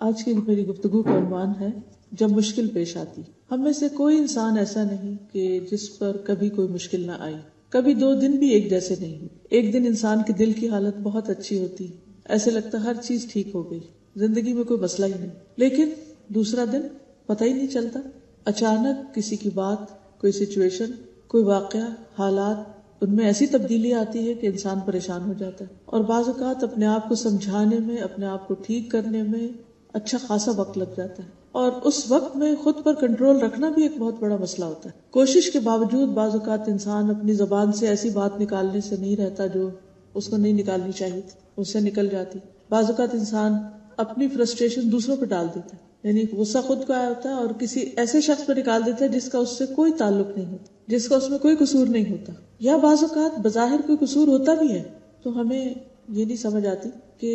آج کی میری گفتگو کا عنوان ہے جب مشکل پیش آتی. ہم میں سے کوئی انسان ایسا نہیں کہ جس پر کبھی کوئی مشکل نہ آئی. کبھی 2 دن بھی ایک جیسے نہیں ہوئے. ایک دن انسان کے دل کی حالت بہت اچھی ہوتی، ایسے لگتا ہر چیز ٹھیک ہو گئی، زندگی میں کوئی مسئلہ ہی نہیں. لیکن دوسرا دن پتہ ہی نہیں چلتا، اچانک کسی کی بات، کوئی سچویشن، کوئی واقعہ، حالات، ان میں ایسی تبدیلی آتی ہے کہ انسان پریشان ہو جاتا ہے. اور بعض اوقات اپنے آپ کو سمجھانے میں، اپنے آپ کو ٹھیک کرنے میں اچھا خاصا وقت لگ جاتا ہے، اور اس وقت میں خود پر کنٹرول رکھنا بھی ایک بہت بڑا مسئلہ ہوتا ہے. کوشش کے باوجود بعض اوقات انسان اپنی زبان سے ایسی بات نکالنے سے نہیں رہتا جو اس کو نہیں نکالنی چاہیے تھی، اس سے نکل جاتی. بعض اوقات انسان اپنی فرسٹریشن دوسروں پہ ڈال دیتا ہے، یعنی غصہ خود کو آیا ہوتا ہے اور کسی ایسے شخص پہ نکال دیتا ہے جس کا اس سے کوئی تعلق نہیں ہوتا، جس کا اس میں کوئی قصور نہیں ہوتا. یا بعض اوقات بظاہر کوئی قصور ہوتا بھی ہے تو ہمیں یہ نہیں سمجھ آتی کہ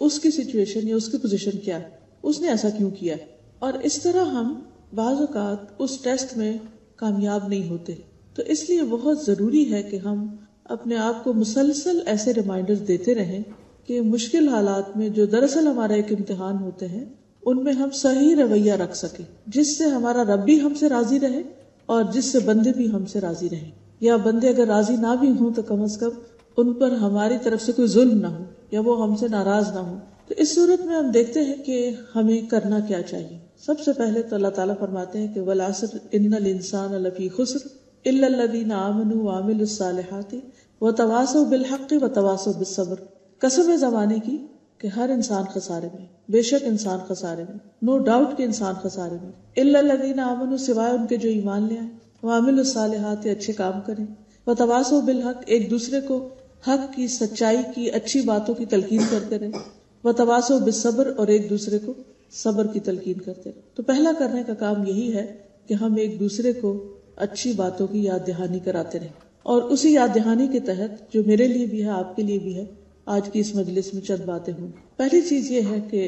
اس کی سچویشن یا اس کی پوزیشن کیا ہے، اس نے ایسا کیوں کیا. اور اس طرح ہم بعض اوقات اس ٹیسٹ میں کامیاب نہیں ہوتے. تو اس لیے بہت ضروری ہے کہ ہم اپنے آپ کو مسلسل ایسے ریمائنڈر دیتے رہیں کہ مشکل حالات میں جو دراصل ہمارا ایک امتحان ہوتے ہیں ان میں ہم صحیح رویہ رکھ سکیں، جس سے ہمارا رب بھی ہم سے راضی رہے اور جس سے بندے بھی ہم سے راضی رہیں. یا بندے اگر راضی نہ بھی ہوں تو کم از کم ان پر ہماری طرف سے کوئی ظلم نہ ہو یا وہ ہم سے ناراض نہ ہو. تو اس صورت میں ہم دیکھتے ہیں کہ ہمیں کرنا کیا چاہیے. سب سے پہلے تو اللہ تعالیٰ فرماتے ہیں کہ والعصر ان الانسان لفی خسر الا الذین آمنوا وعملوا الصالحات وتواصوا بالحق وتواصوا بالصبر. قسم ہے زمانے کی کہ ہر انسان خسارے میں، بے شک انسان خسارے میں، نو ڈاؤٹ کہ انسان خسارے میں. الا الذین آمنوا، سوائے ان کے جو ایمان لے آئیں، وعملوا الصالحات، اچھے کام کریں، وتواصوا بالحق، ایک دوسرے کو حق کی، سچائی کی، اچھی باتوں کی تلقین کرتے رہیں، وتواصوا بالصبر، اور ایک دوسرے کو صبر کی تلقین کرتے رہیں. تو پہلا کرنے کا کام یہی ہے کہ ہم ایک دوسرے کو اچھی باتوں کی یاد دہانی کراتے رہیں. اور اسی یاد دہانی کے تحت جو میرے لیے بھی ہے، آپ کے لیے بھی ہے، آج کی اس مجلس میں چند باتیں ہوں. پہلی چیز یہ ہے کہ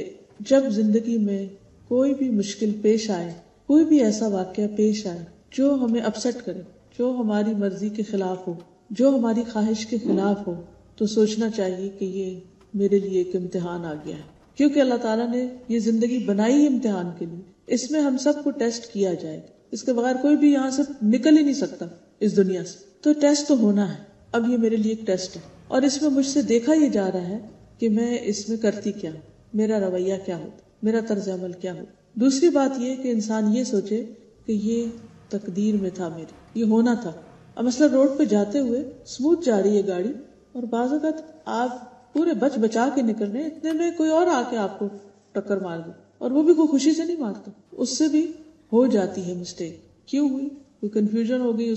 جب زندگی میں کوئی بھی مشکل پیش آئے، کوئی بھی ایسا واقعہ پیش آئے جو ہمیں اپسٹ کرے، جو ہماری مرضی کے خلاف ہو، جو ہماری خواہش کے خلاف ہو، تو سوچنا چاہیے کہ یہ میرے لیے ایک امتحان آ گیا ہے. کیونکہ اللہ تعالیٰ نے یہ زندگی بنائی امتحان کے لیے. اس میں ہم سب کو ٹیسٹ کیا جائے گا، اس کے بغیر کوئی بھی یہاں سے نکل ہی نہیں سکتا اس دنیا سے. تو ٹیسٹ تو ہونا ہے. اب یہ میرے لیے ایک ٹیسٹ ہے، اور اس میں مجھ سے دیکھا یہ جا رہا ہے کہ میں اس میں کرتی کیا ہوں، میرا رویہ کیا ہوتا، میرا طرز عمل کیا ہوتا. دوسری بات یہ کہ انسان یہ سوچے کہ یہ تقدیر میں تھا، میری یہ ہونا تھا. اب مثلا روڈ پہ جاتے ہوئے اسموتھ جا رہی ہے گاڑی، اور بعض اوقات آپ پورے بچا کے نکل رہے ہیں، اتنے میں کوئی اور آ کے آپ کو ٹکر مار دے، اور وہ بھی کوئی خوشی سے نہیں مارتا، اس سے بھی ہو جاتی ہے مسٹیک. کیوں ہوئی؟ کوئی کنفیوژن ہو گئی،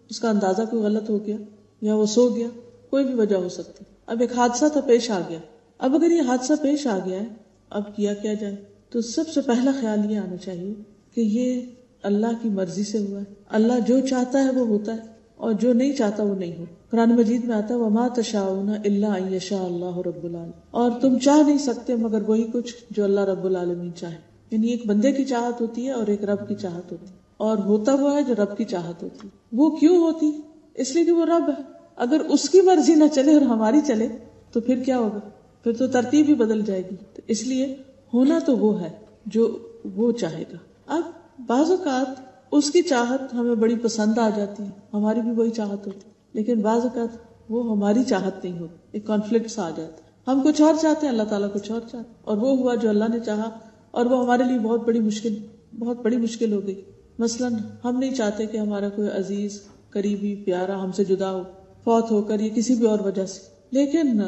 اس کا اندازہ کوئی غلط ہو گیا، یا وہ سو گیا، کوئی بھی وجہ ہو سکتی. اب ایک حادثہ تھا، پیش آ گیا. اب اگر یہ حادثہ پیش آ گیا ہے، اب کیا جائے؟ تو سب سے پہلا خیال یہ آنا چاہیے کہ یہ اللہ کی مرضی سے ہوا ہے. اللہ جو چاہتا ہے وہ ہوتا ہے، اور جو نہیں چاہتا وہ نہیں ہوتا. قرآن مجید میں آتا ہے وَمَا تَشَاءُونَ إِلَّا أَن يَشَاءَ اللَّهُ رَبُّ الْعَالَمِينَ، اور تم چاہ نہیں سکتے مگر وہی کچھ جو اللہ رب العالمین چاہے. یعنی ایک بندے کی چاہت ہوتی ہے اور ایک رب کی چاہت ہوتی ہے، اور ہوتا ہوا ہے جو رب کی چاہت ہوتی ہے. وہ کیوں ہوتی؟ اس لیے کہ وہ رب ہے. اگر اس کی مرضی نہ چلے اور ہماری چلے تو پھر کیا ہوگا؟ پھر تو ترتیب ہی بدل جائے گی. تو اس لیے ہونا تو وہ ہے جو وہ چاہے گا. اب بعض اوقات اس کی چاہت ہمیں بڑی پسند آ جاتی ہے، ہماری بھی وہی چاہت ہوتی ہے، لیکن بعض اوقات وہ ہماری چاہت نہیں ہوتی، ایک کانفلکٹ سا آ جاتا ہے. ہم کچھ اور چاہتے ہیں، اللہ تعالیٰ کچھ اور چاہتے ہیں، اور وہ ہوا جو اللہ نے چاہا، اور وہ ہمارے لیے بہت بڑی مشکل ہو گئی. مثلا ہم نہیں چاہتے کہ ہمارا کوئی عزیز، قریبی، پیارا ہم سے جدا ہو، فوت ہو کر یا کسی بھی اور وجہ سے، لیکن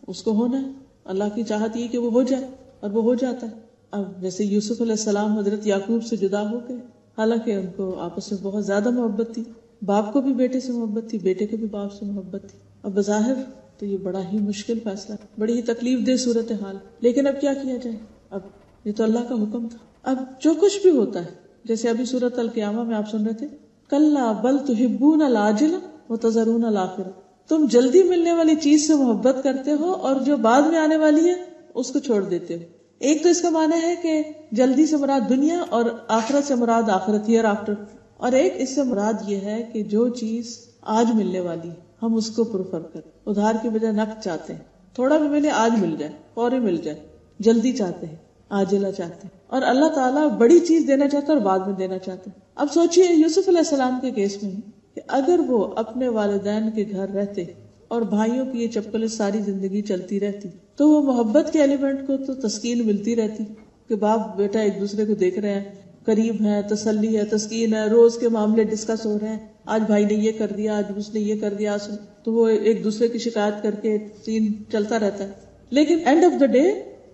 اس کو ہونا ہے. اللہ کی چاہت یہ کہ وہ ہو جائے، اور وہ ہو جاتا ہے. اب جیسے یوسف علیہ السلام حضرت یعقوب سے جدا ہو گئے، حالانکہ ان کو آپس میں بہت زیادہ محبت تھی، باپ کو بھی بیٹے سے محبت تھی، بیٹے کو بھی باپ سے محبت تھی. اب بظاہر تو یہ بڑا ہی مشکل فیصلہ، بڑی ہی تکلیف دہ صورتحال، لیکن اب کیا کیا جائے؟ اب یہ تو اللہ کا حکم تھا. اب جو کچھ بھی ہوتا ہے، جیسے ابھی سورۃ القیامہ میں آپ سن رہے تھے، کلا بل تحبون العاجلہ وتذرون الآخرہ، تم جلدی ملنے والی چیز سے محبت کرتے ہو اور جو بعد میں آنے والی ہے اس کو چھوڑ دیتے ہو. ایک تو اس کا معنی ہے کہ جلدی سے مراد دنیا، اور آخرت سے مراد آخرت، ہیئر آفٹر. اور ایک اس سے مراد یہ ہے کہ جو چیز آج ملنے والی ہے ہم اس کو پریفر کریں، ادھار کے بجائے نقد چاہتے ہیں. تھوڑا بھی ملے، آج مل جائے، فوری مل جائے، جلدی چاہتے ہیں. عاجلہ چاہتے ہیں، اور اللہ تعالیٰ بڑی چیز دینا چاہتا ہے اور بعد میں دینا چاہتا ہے۔ اب سوچئے یوسف علیہ السلام کے کیس میں کہ اگر وہ اپنے والدین کے گھر رہتے اور بھائیوں کی یہ چپکلیں ساری زندگی چلتی رہتی تو وہ محبت کے ایلیمنٹ کو تو تسکین ملتی رہتی کہ باپ بیٹا ایک دوسرے کو دیکھ رہے ہیں، قریب ہے، تسلی ہے، تسکین ہے، روز کے معاملے ڈسکس ہو رہے ہیں، آج بھائی نے یہ کر دیا، آج اس نے یہ کر دیا، تو وہ ایک دوسرے کی شکایت کر کے سین چلتا رہتا ہے۔ لیکن اینڈ آف دا ڈے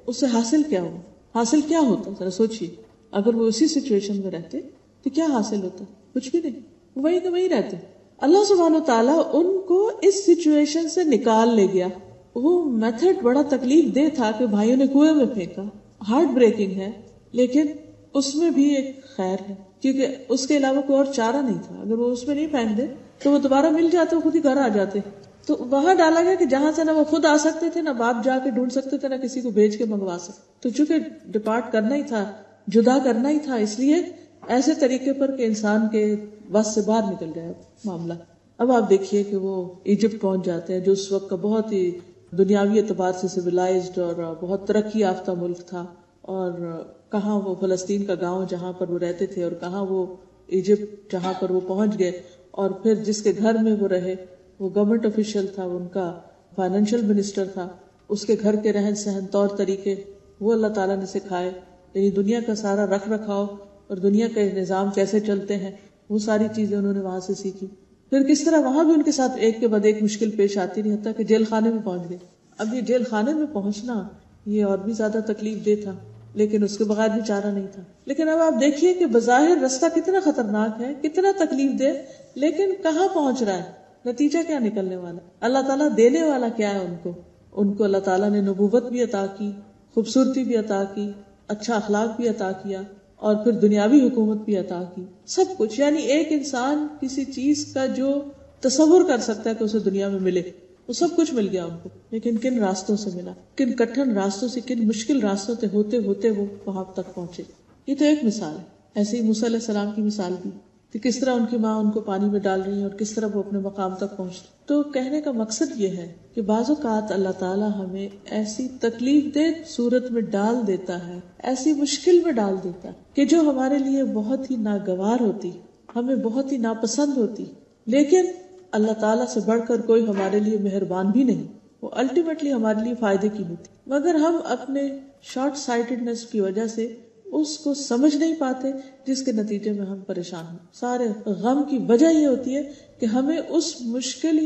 اس سے حاصل کیا ہو؟ حاصل کیا ہوتا؟ ذرا سوچئے، اگر وہ اسی سچویشن میں رہتے تو کیا حاصل ہوتا؟ کچھ بھی نہیں، وہی کہ وہی رہتے۔ اللہ سبحانہ و تعالیٰ ان کو اس سچویشن سے نکال لے گیا۔ وہ میتھڈ بڑا تکلیف دہ تھا کہ بھائیوں نے کنویں میں پھینکا، ہارٹ بریکنگ ہے، لیکن اس میں بھی ایک خیر ہے، کیونکہ اس کے علاوہ کوئی اور چارہ نہیں تھا۔ اگر وہ اس میں نہیں پھینک دے تو وہ دوبارہ مل جاتے، وہ خود ہی گھر آ جاتے۔ تو وہاں ڈالا گیا کہ جہاں سے نہ وہ خود آ سکتے تھے، نہ باپ جا کے ڈھونڈ سکتے تھے، نہ کسی کو بھیج کے منگوا سکتے۔ تو چونکہ ڈپارٹ کرنا ہی تھا، جدا کرنا ہی تھا، اس لیے ایسے طریقے پر کہ انسان کے بس سے باہر نکل جائے معاملہ۔ اب آپ دیکھیے کہ وہ ایجپٹ پہنچ جاتے ہیں، جو اس وقت کا بہت ہی دنیاوی اعتبار سے سویلائزڈ اور بہت ترقی یافتہ ملک تھا، اور کہاں وہ فلسطین کا گاؤں جہاں پر وہ رہتے تھے، اور کہاں وہ ایجپٹ جہاں پر وہ پہنچ گئے، اور پھر جس کے گھر میں وہ رہے وہ گورنمنٹ آفیشل تھا، ان کا فائنینشیل منسٹر تھا، اس کے گھر کے رہن سہن طور طریقے وہ اللہ تعالیٰ نے سکھائے، یعنی دنیا کا سارا رکھ رکھاؤ اور دنیا کے نظام کیسے چلتے ہیں وہ ساری چیزیں انہوں نے وہاں سے سیکھی۔ پھر کس طرح وہاں بھی ان کے ساتھ ایک کے بعد ایک مشکل پیش آتی رہی، حتیٰ کہ جیل خانے میں پہنچ گئے۔ اب یہ جیل خانے میں پہنچنا یہ اور بھی زیادہ تکلیف دہ تھا، لیکن اس کے بغیر بھی چارہ نہیں تھا۔ لیکن اب آپ دیکھیے کہ بظاہر رستہ کتنا خطرناک ہے، کتنا تکلیف دہ، لیکن کہاں پہنچ رہا ہے، نتیجہ کیا نکلنے والا؟ اللہ تعالیٰ دینے والا کیا ہے ان کو اللہ تعالیٰ نے نبوت بھی عطا کی، خوبصورتی بھی عطا کی، اچھا اخلاق بھی عطا کیا، اور پھر دنیاوی حکومت بھی عطا کی، سب کچھ۔ یعنی ایک انسان کسی چیز کا جو تصور کر سکتا ہے کہ اسے دنیا میں ملے، وہ سب کچھ مل گیا ان کو۔ لیکن کن راستوں سے ملا، کن کٹھن راستوں سے، کن مشکل راستوں سے ہوتے ہوتے وہ وہاں تک پہنچے۔ یہ تو ایک مثال ہے۔ ایسے ہی موسیٰ علیہ السلام کی مثال بھی کہ کس طرح ان کی ماں ان کو پانی میں ڈال رہی ہے اور کس طرح وہ اپنے مقام تک پہنچتے۔ تو کہنے کا مقصد یہ ہے کہ بعض اوقات اللہ تعالیٰ ہمیں ایسی تکلیف دہ صورت میں ڈال دیتا ہے، ایسی مشکل میں ڈال دیتا ہے کہ جو ہمارے لیے بہت ہی ناگوار ہوتی، ہمیں بہت ہی ناپسند ہوتی، لیکن اللہ تعالیٰ سے بڑھ کر کوئی ہمارے لیے مہربان بھی نہیں، وہ الٹیمیٹلی ہمارے لیے فائدے کی ہوتی، مگر ہم اپنے شارٹ سائٹڈنس کی وجہ سے اس کو سمجھ نہیں پاتے، جس کے نتیجے میں ہم پریشان ہیں۔ سارے غم کی وجہ یہ ہوتی ہے کہ ہمیں اس مشکل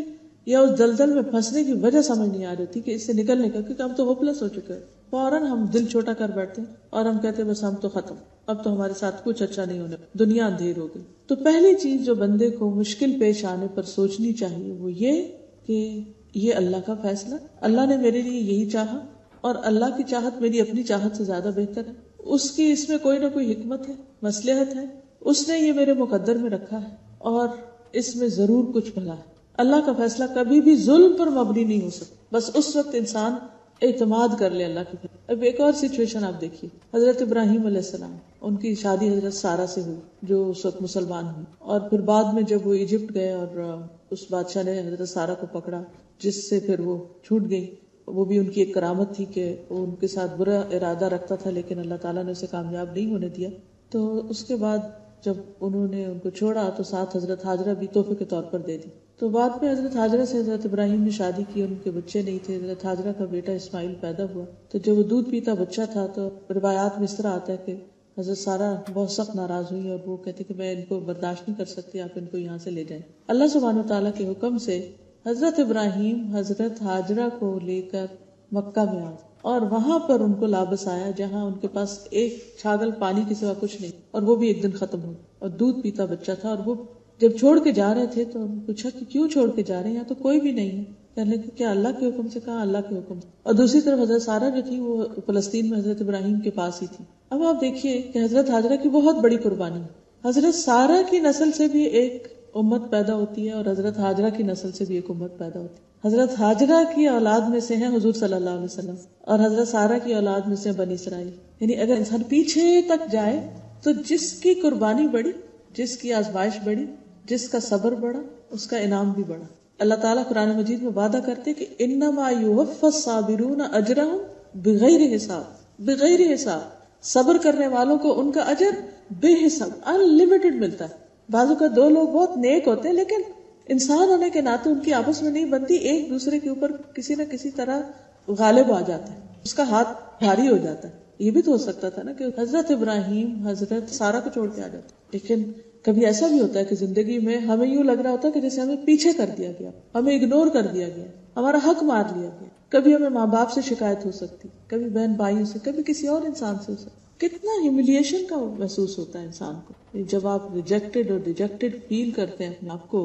یا اس دلدل میں پھنسنے کی وجہ سمجھ نہیں آ رہی تھی کہ اس سے نکلنے کا، کیونکہ ہم تو ہوپلس ہو چکے ہیں۔ فوراً ہم دل چھوٹا کر بیٹھتے ہیں اور ہم کہتے ہیں بس ہم تو ختم، اب تو ہمارے ساتھ کچھ اچھا نہیں ہونے، دنیا اندھیر ہو گئی۔ تو پہلی چیز جو بندے کو مشکل پیش آنے پر سوچنی چاہیے وہ یہ کہ یہ اللہ کا فیصلہ، اللہ نے میرے لیے یہی چاہا، اور اللہ کی چاہت میری اپنی چاہت سے زیادہ بہتر ہے، اس کی اس میں کوئی نہ کوئی حکمت ہے، مصلحت ہے، اس نے یہ میرے مقدر میں رکھا ہے اور اس میں ضرور کچھ بھلا ہے۔ اللہ کا فیصلہ کبھی بھی ظلم پر مبنی نہیں ہو سکتا، بس اس وقت انسان اعتماد کر لے اللہ کی فیصلہ۔ اب ایک اور سچویشن آپ دیکھیے، حضرت ابراہیم علیہ السلام، ان کی شادی حضرت سارہ سے ہوئی جو اس وقت مسلمان ہوئی، اور پھر بعد میں جب وہ ایجپٹ گئے اور اس بادشاہ نے حضرت سارہ کو پکڑا جس سے پھر وہ چھوٹ گئی، وہ بھی ان کی ایک کرامت تھی کہ وہ ان کے ساتھ برا ارادہ رکھتا تھا لیکن اللہ تعالیٰ نے اسے کامیاب نہیں ہونے دیا۔ تو اس کے بعد جب انہوں نے ان کو چھوڑا تو ساتھ حضرت ہاجرہ بھی تحفے کے طور پر دے دی۔ تو بعد میں حضرت ہاجرہ سے حضرت ابراہیم نے شادی کی، ان کے بچے نہیں تھے، حضرت ہاجرہ کا بیٹا اسماعیل پیدا ہوا۔ تو جب وہ دودھ پیتا بچہ تھا تو روایات میں اس طرح آتا ہے کہ حضرت سارہ بہت سخت ناراض ہوئی اور وہ کہتے کہ میں ان کو برداشت نہیں کر سکتی، آپ ان کو یہاں سے لے جائیں۔ اللہ سبحانہ و تعالیٰ کے حکم سے حضرت ابراہیم حضرت ہاجرہ کو لے کر مکہ میں آئے اور وہاں پر ان کو لابس آیا جہاں ان کے پاس ایک چھاگل پانی کے سوا کچھ نہیں، اور وہ بھی ایک دن ختم ہو، اور دودھ پیتا بچہ تھا۔ اور وہ جب چھوڑ کے جا رہے تھے تو انہوں نے پوچھا کہ کیوں چھوڑ کے جا رہے ہیں، یہاں تو کوئی بھی نہیں ہے۔ کہنے کہ کیا اللہ کے حکم سے؟ کہا اللہ کے حکم سے۔ اور دوسری طرف حضرت سارہ جو تھی وہ فلسطین میں حضرت ابراہیم کے پاس ہی تھی۔ اب آپ دیکھیے کہ حضرت ہاجرہ کی بہت بڑی قربانی، حضرت سارہ کی نسل سے بھی ایک امت پیدا ہوتی ہے اور حضرت ہاجرہ کی نسل سے بھی ایک امت پیدا ہوتی ہے۔ حضرت ہاجرہ کی اولاد میں سے ہیں حضور صلی اللہ علیہ وسلم، اور حضرت سارہ کی اولاد میں سے بنی اسرائیل۔ یعنی اگر انسان پیچھے تک جائے تو جس کی قربانی بڑی، جس کی آزمائش بڑی، جس کا صبر بڑا، اس کا انعام بھی بڑا۔ اللہ تعالیٰ قرآن مجید میں وعدہ کرتے کہ انما یوفی الصابرون اجرہم بغیر حساب، بغیر حساب۔ صبر کرنے والوں کو ان کا اجر بے حساب انلمیٹڈ ملتا ہے. بعضوں کا دو لوگ بہت نیک ہوتے ہیں لیکن انسان ہونے کے ناطے ان کی آپس میں نہیں بنتی, ایک دوسرے کے اوپر کسی نہ کسی طرح غالب آ جاتا ہے, اس کا ہاتھ بھاری ہو جاتا ہے. یہ بھی تو ہو سکتا تھا نا کہ حضرت ابراہیم حضرت سارا کو چھوڑ کے آ جاتے, لیکن کبھی ایسا بھی ہوتا ہے کہ زندگی میں ہمیں یوں لگ رہا ہوتا ہے کہ جیسے ہمیں پیچھے کر دیا گیا, ہمیں اگنور کر دیا گیا, ہمارا حق مار لیا گیا. کبھی ہمیں ماں باپ سے شکایت ہو سکتی, کبھی بہن بھائیوں سے, کبھی کسی اور انسان سے ہو سکتی. کتنا ہیوملیشن کا محسوس ہوتا ہے انسان کو جب آپ ریجیکٹڈ اور ڈیجیکٹڈ فیل کرتے ہیں اپنے آپ کو.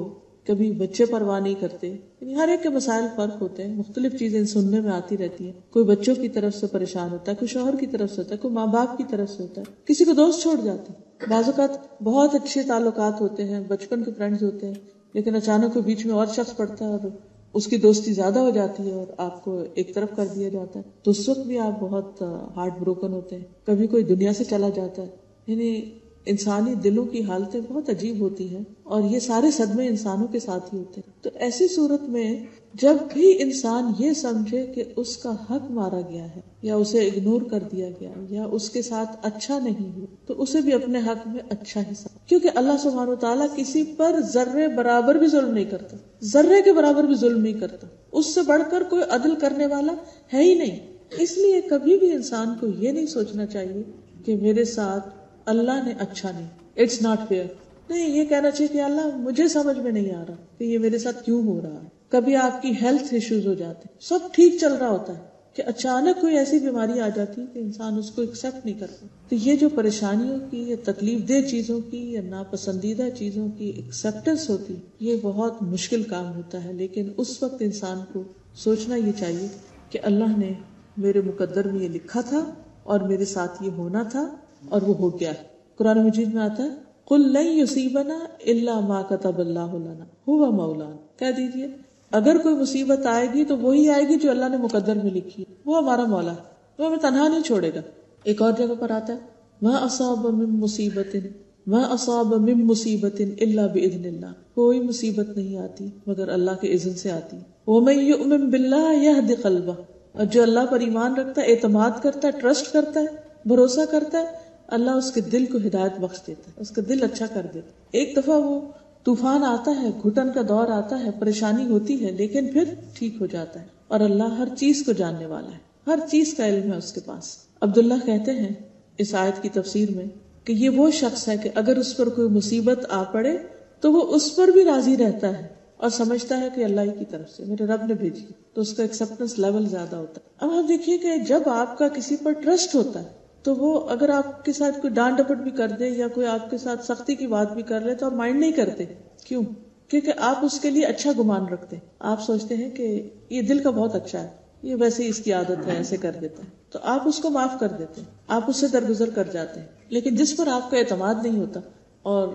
کبھی بچے پرواہ نہیں کرتے, یعنی ہر ایک کے مسائل فرق ہوتے ہیں, مختلف چیزیں سننے میں آتی رہتی ہیں. کوئی بچوں کی طرف سے پریشان ہوتا ہے, کوئی شوہر کی طرف سے ہوتا ہے, کوئی ماں باپ کی طرف سے ہوتا ہے, کسی کو دوست چھوڑ جاتے ہیں. بعض اوقات بہت اچھے تعلقات ہوتے ہیں, بچپن کے فرینڈز ہوتے ہیں, لیکن اچانک کوئی بیچ میں اور شخص پڑتا ہے اور اس کی دوستی زیادہ ہو جاتی ہے اور آپ کو ایک طرف کر دیا جاتا ہے, تو اس وقت بھی آپ بہت ہارٹ بروکن ہوتے ہیں. کبھی کوئی دنیا سے چلا جاتا ہے. یعنی انسانی دلوں کی حالتیں بہت عجیب ہوتی ہیں اور یہ سارے صدمے انسانوں کے ساتھ ہی ہوتے ہیں. تو ایسی صورت میں جب بھی انسان یہ سمجھے کہ اس کا حق مارا گیا ہے یا اسے اگنور کر دیا گیا یا اس کے ساتھ اچھا نہیں ہو, تو اسے بھی اپنے حق میں اچھا حصہ, کیونکہ اللہ سبحانہ وتعالیٰ کسی پر ذرے برابر بھی ظلم نہیں کرتا, ذرے کے برابر بھی ظلم نہیں کرتا. اس سے بڑھ کر کوئی عدل کرنے والا ہے ہی نہیں. اس لیے کبھی بھی انسان کو یہ نہیں سوچنا چاہیے کہ میرے ساتھ اللہ نے اچھا نہیں, اٹس ناٹ فیئر. نہیں, یہ کہنا چاہیے کہ اللہ مجھے سمجھ میں نہیں آ رہا کہ یہ میرے ساتھ کیوں ہو رہا ہے. کبھی آپ کی ہیلتھ ایشوز ہو جاتے, سب ٹھیک چل رہا ہوتا ہے کہ اچانک کوئی ایسی بیماری آ جاتی ہے کہ انسان اس کو ایکسپٹ نہیں کرتا. تو یہ جو پریشانیوں کی یا تکلیف دہ چیزوں کی یا ناپسندیدہ چیزوں کی ایکسپٹنس ہوتی, یہ بہت مشکل کام ہوتا ہے. لیکن اس وقت انسان کو سوچنا یہ چاہیے کہ اللہ نے میرے مقدر میں یہ لکھا تھا اور میرے ساتھ یہ ہونا تھا اور وہ ہو گیا. قرآن مجید میں آتا ہے قُلْ لَن يُصِيبَنَا إِلَّا مَا كَتَبَ اللَّهُ لَنَا هُوَ مَوْلَانَا. کہہ دیجئے اگر کوئی مصیبت آئے گی تو وہی آئے گی جو اللہ نے مقدر میں لکھی ہے, وہ ہمارا مولا ہے, وہ ہمیں تنہا نہیں چھوڑے گا. ایک اور جگہ پر آتا ہے مَا أَصَابَ مِن مُصِيبَةٍ مَا أَصَابَ مِن مُصِيبَةٍ إِلَّا بِإِذْنِ اللَّهِ. کوئی مصیبت نہیں آتی مگر اللہ کے اذن سے آتی. وَمَن يُؤْمِن بِاللَّهِ يَهْدِ قَلْبَهُ. اور جو اللہ پر ایمان رکھتا ہے, اعتماد کرتا ہے, ٹرسٹ کرتا ہے, بھروسہ کرتا ہے, اللہ اس کے دل کو ہدایت بخش دیتا ہے, اس کا دل اچھا کر دیتا ہے. ایک دفعہ وہ طوفان آتا ہے, گھٹن کا دور آتا ہے, پریشانی ہوتی ہے, لیکن پھر ٹھیک ہو جاتا ہے. اور اللہ ہر چیز کو جاننے والا ہے, ہر چیز کا علم ہے اس کے پاس. عبداللہ کہتے ہیں اس آیت کی تفسیر میں کہ یہ وہ شخص ہے کہ اگر اس پر کوئی مصیبت آ پڑے تو وہ اس پر بھی راضی رہتا ہے اور سمجھتا ہے کہ اللہ ہی کی طرف سے میرے رب نے بھیجی, تو اس کا ایکسپٹنس لیول زیادہ ہوتا ہے. اب آپ دیکھیے کہ جب آپ کا کسی پر ٹرسٹ ہوتا ہے تو وہ اگر آپ کے ساتھ کوئی ڈانٹ ڈپٹ بھی کر دے یا کوئی آپ کے ساتھ سختی کی بات بھی کر لے تو آپ مائنڈ نہیں کرتے. کیوں؟ کیونکہ آپ اس کے لیے اچھا گمان رکھتے ہیں. آپ سوچتے ہیں کہ یہ دل کا بہت اچھا ہے, یہ ویسے ہی اس کی عادت ہے, ایسے کر دیتا ہے, تو آپ اس کو معاف کر دیتے ہیں, آپ اس سے درگزر کر جاتے ہیں. لیکن جس پر آپ کا اعتماد نہیں ہوتا اور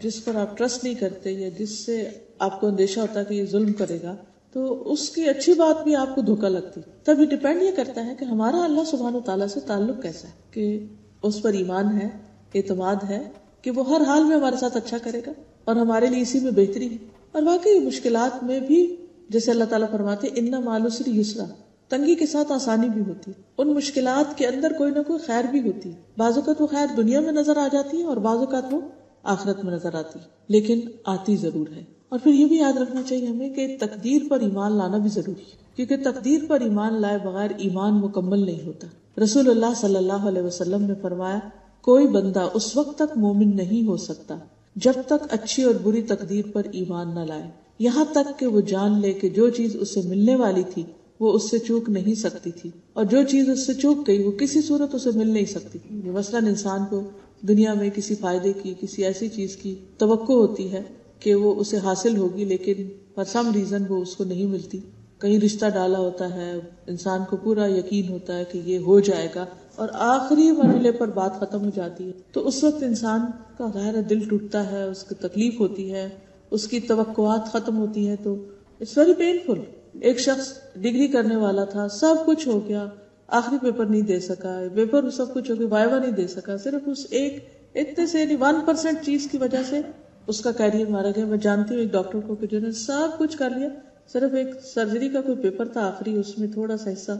جس پر آپ ٹرسٹ نہیں کرتے یا جس سے آپ کو اندیشہ ہوتا ہے کہ یہ ظلم کرے گا, تو اس کی اچھی بات بھی آپ کو دھوکا لگتی. تب یہ ڈیپینڈ یہ کرتا ہے کہ ہمارا اللہ سبحانہ تعالیٰ سے تعلق کیسا ہے, کہ اس پر ایمان ہے, اعتماد ہے کہ وہ ہر حال میں ہمارے ساتھ اچھا کرے گا اور ہمارے لیے اسی میں بہتری ہے. اور واقعی مشکلات میں بھی جیسے اللہ تعالیٰ فرماتے ان مع العسر یسرا, تنگی کے ساتھ آسانی بھی ہوتی ہے. ان مشکلات کے اندر کوئی نہ کوئی خیر بھی ہوتی ہے. بعض اوقات وہ خیر دنیا میں نظر آ جاتی ہے اور بعض اوقات وہ آخرت میں نظر آتی ہے, لیکن آتی ضرور ہے. اور پھر یہ بھی یاد رکھنا چاہیے ہمیں کہ تقدیر پر ایمان لانا بھی ضروری ہے, کیونکہ تقدیر پر ایمان لائے بغیر ایمان مکمل نہیں ہوتا. رسول اللہ صلی اللہ علیہ وسلم نے فرمایا کوئی بندہ اس وقت تک مومن نہیں ہو سکتا جب تک اچھی اور بری تقدیر پر ایمان نہ لائے, یہاں تک کہ وہ جان لے کہ جو چیز اسے ملنے والی تھی وہ اس سے چوک نہیں سکتی تھی اور جو چیز اس سے چوک گئی وہ کسی صورت اسے مل نہیں سکتی. مثلاً انسان کو دنیا میں کسی فائدے کی, کسی ایسی چیز کی توقع ہوتی ہے کہ وہ اسے حاصل ہوگی, لیکن فار سم ریزن وہ اس کو نہیں ملتی. کہیں رشتہ ڈالا ہوتا ہے, انسان کو پورا یقین ہوتا ہے کہ یہ ہو جائے گا اور آخری مرحلے پر بات ختم ہو جاتی ہے, تو اس وقت انسان کا ظاہر دل ٹوٹتا ہے, اس کو تکلیف ہوتی ہے, اس کی توقعات ختم ہوتی ہیں, تو اٹس ویری پینفل. ایک شخص ڈگری کرنے والا تھا, سب کچھ ہو گیا, آخری پیپر نہیں دے سکا, پیپر سب کچھ ہو گیا, وائوا نہیں دے سکا, صرف اس ایک اتنے سے 1% چیز کی وجہ سے اس کا کیریئر مارا گیا. میں جانتی ہوں ایک ڈاکٹر کو کہ جنہوں نے سب کچھ کر لیا, صرف ایک سرجری کا کوئی پیپر تھا آخری, اس میں تھوڑا سا حصہ